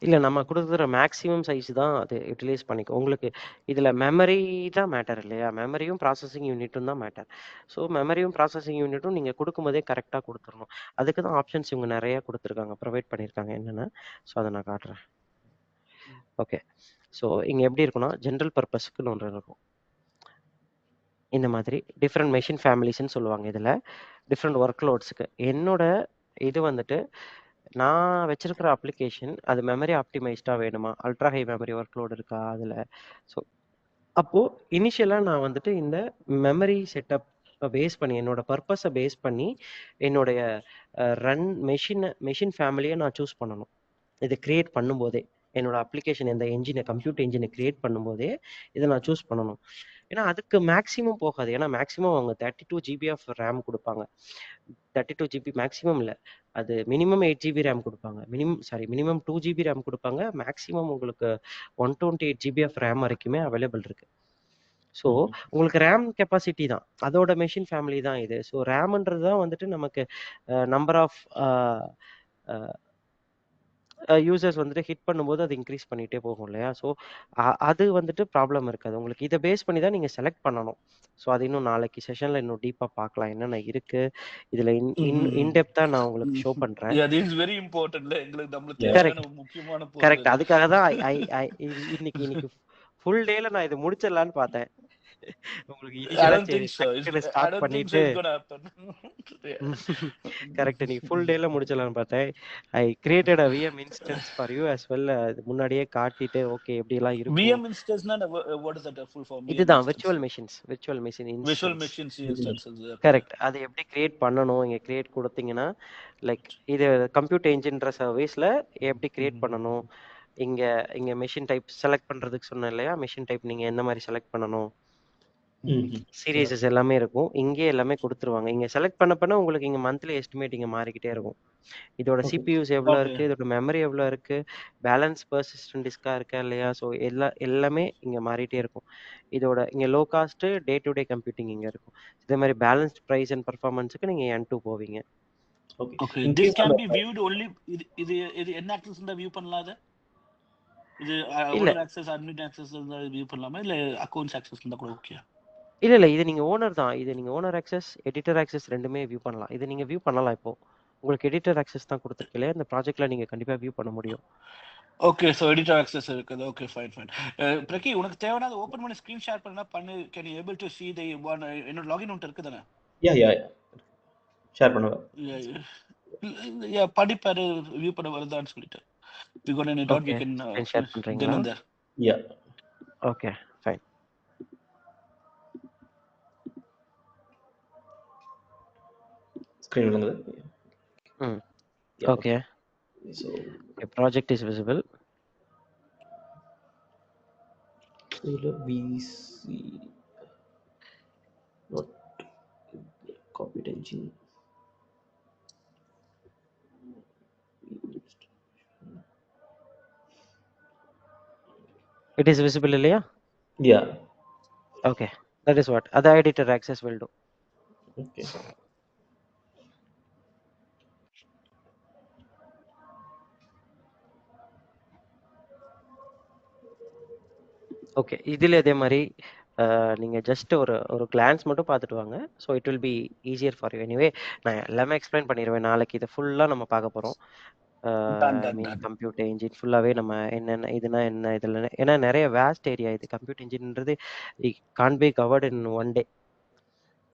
இல்லை, நம்ம கொடுக்குற மேக்ஸிமம் சைஸ் தான் அது யூட்டிலைஸ் பண்ணிக்கும். உங்களுக்கு இதில் மெமரி தான் மேட்டர் இல்லையா, மெமரியும் ப்ராசஸிங் யூனிட்டும் தான் மேட்டர். ஸோ மெமரியும் ப்ராசஸிங் யூனிட்டும் நீங்கள் கொடுக்கும்போதே கரெக்டாக கொடுத்துடணும். அதுக்கு தான் ஆப்ஷன்ஸ் இவங்க நிறையா கொடுத்துருக்காங்க, ப்ரொவைட் பண்ணியிருக்காங்க என்னென்ன. ஸோ அதை நான் காட்டுறேன். ஓகே, ஸோ இங்கே எப்படி இருக்குன்னா, ஜென்ரல் பர்பஸ்க்குன்னு ஒன்று இருக்கும். இந்த மாதிரி டிஃப்ரெண்ட் மெஷின் ஃபேமிலிஸ்ன்னு சொல்லுவாங்க. இதில் டிஃப்ரெண்ட் ஒர்க் லோட்ஸுக்கு என்னோட இது வந்துட்டு நான் வச்சிருக்கிற அப்ளிகேஷன் அது மெமரி ஆப்டிமைஸ்டாக வேணுமா, ultra high memory work load இருக்கா அதில். ஸோ அப்போது இனிஷியலாக நான் வந்துட்டு இந்த மெமரி செட்டப் பேஸ் பண்ணி என்னோட பர்பஸை பேஸ் பண்ணி என்னுடைய ரன் மெஷின் ஃபேமிலியை நான் சூஸ் பண்ணணும். இதை க்ரியேட் பண்ணும்போதே என்னோட அப்ளிகேஷன் இந்த கம்ப்யூட்டர் என்ஜினை க்ரியேட் பண்ணும்போதே இதை நான் சூஸ் பண்ணணும். ஏன்னா அதுக்கு மேக்ஸிமம் போகாது. ஏன்னா மேக்ஸிமம் அவங்க 32 GB ஆஃப் ரேம் கொடுப்பாங்க. 32 GB மேக்ஸிமம் இல்லை, அது மினிமம் 8 GB ரேம் கொடுப்பாங்க. மினிமம் 2 GB ரேம் கொடுப்பாங்க. மேக்ஸிமம் உங்களுக்கு 128 GB ஆஃப் ரேம் வரைக்குமே அவைலபிள் இருக்கு. ஸோ உங்களுக்கு ரேம் கெப்பாசிட்டி தான், அதோட மெஷின் ஃபேமிலி தான் இது. ஸோ ரேம்ன்றது தான் வந்துட்டு நமக்கு நம்பர் ஆஃப் யூசர்ஸ் வந்துட்டு ஹிட் பண்ணும்போது அது இன்க்ரீஸ் பண்ணிகிட்டே போகும் இல்லையா. ஸோ அது வந்துட்டு ப்ராப்ளம் இருக்காது. உங்களுக்கு இதை பேஸ் பண்ணி தான் நீங்கள் செலக்ட் பண்ணணும். ஸோ அது இன்னும் நாளைக்கு செஷனில் இன்னும் டீப்பாக பார்க்கலாம் என்னென்ன இருக்குது இதில். இன்டெப்த்தாக நான் உங்களுக்கு ஷோ பண்ணுறேன். கரெக்ட், அதுக்காக தான் இன்னைக்கு ஃபுல் டேல நான் இதை முடிச்சிடலான்னு பார்த்தேன். உங்களுக்கு ஸ்டார்ட் பண்ணிட்டு கரெக்ட் நீ ஃபுல் டேல முடிச்சலாம்னு பார்த்தேன். I created a VM instance for you as well. அது முன்னாடியே காட்டிட்டு ஓகே எப்படி எல்லாம் இருக்கும். VM instanceனா what is that full form? இதுதான் virtual machine instances. கரெக்ட், அது எப்படி கிரியேட் பண்ணணும் இங்க கிரியேட் கொடுத்தீங்கன்னா லைக் இது கம்ப்யூட்டர் என்ஜின்ற சர்வீஸ்ல எப்படி கிரியேட் பண்ணணும். இங்க மெஷின் டைப் செலக்ட் பண்றதுக்கு சொன்னேன் இல்லையா, மெஷின் டைப் நீங்க எந்த மாதிரி செலக்ட் பண்ணணும், சீரியஸஸ் எல்லாமே இருக்கும். இங்கே எல்லாமே கொடுத்துருவாங்க. இங்கே செலக்ட் பண்ண உங்களுக்கு இங்கே மந்த்லி எஸ்டிமேட் இங்கே மாறிக்கிட்டே இருக்கும். இதோட ஓகே. சிபியூஸ் எவ்வளோ ஓகே இருக்குது, இதோட மெமரி எவ்வளோ இருக்குது, பேலன்ஸ் பர்சிஸ்டன்ட் டிஸ்காக இருக்கா இல்லையா, ஸோ எல்லாமே இங்கே மாறிட்டே இருக்கும். இதோட இங்கே low cost day to day computing இங்கே இருக்கும். இதே மாதிரி பேலன்ஸ்ட் ப்ரைஸ் அண்ட் பர்ஃபார்மன்ஸுக்கு நீங்கள் N2 போவீங்க. Okay. Okay in this case can அந்த பி வியூட் ஒன்லி இது இது இது என்ன ஆக்சஸ் இருந்தா வியூ பண்ணலாம் அது இது இல்லை ஓனர் ஆக்சஸ் அட்மின் ஆக்சஸ் இருந்தா வியூ பண்ணலாமா இல்ல அக்கவுண்ட்ஸ் ஆக்சஸ் இருந்தா கூட ஓகே இல்லை இது நீங்கள் ஓனர் தான். இது நீங்கள் ஓனர் ஆக்சஸ் எடிட்டர் ஆக்சஸ் ரெண்டுமே வியூ பண்ணலாம். இது நீங்கள் வியூ பண்ணலாம். இப்போ உங்களுக்கு எடிட்டர் ஆக்சஸ் தான் கொடுத்துருக்கு இல்லையா, இந்த ப்ராஜெக்டில் நீங்கள் கண்டிப்பாக வியூ பண்ண முடியும். ஓகே ஸோ எடிட்டர் ஆக்சஸ் இருக்குது. Okay fine fine. பிரகி உனக்கு தேவைன்னா அதை ஓப்பன் பண்ணி ஸ்க்ரீன் ஷேர் பண்ணா பண்ணு. Can you able to see the one என்னோட லாகின் ஒன்று இருக்குது தானே? யா ஷேர் பண்ணுவேன். படிப்பாரு வியூ பண்ண வருதான்னு சொல்லிட்டு we got any doubt we okay can screen share get பண்ணுறீங்களா? in there. Yeah okay fine. Screen விளங்குது. ம் Yeah, okay So project is visible. இதுல VC not copied engine. It is visible இல்லையா? Yeah. Okay that is what other editor access will do. Okay. Okay இதில் இதே மாதிரி நீங்கள் just ஒரு glands மட்டும் பார்த்துட்டு வாங்க. So it will be easier for you. Anyway நான் எல்லாமே எக்ஸ்பிளைன் பண்ணிடுவேன். நாளைக்கு இதை ஃபுல்லாக நம்ம பார்க்க போகிறோம். மீன்ஸ் கம்ப்யூட்டர் இன்ஜின் ஃபுல்லாகவே நம்ம என்னென்ன இதுனா என்ன இதில் ஏன்னா நிறைய வேஸ்ட் ஏரியா இது. கம்ப்யூட்டர் இன்ஜின்ன்றது can be covered in one day.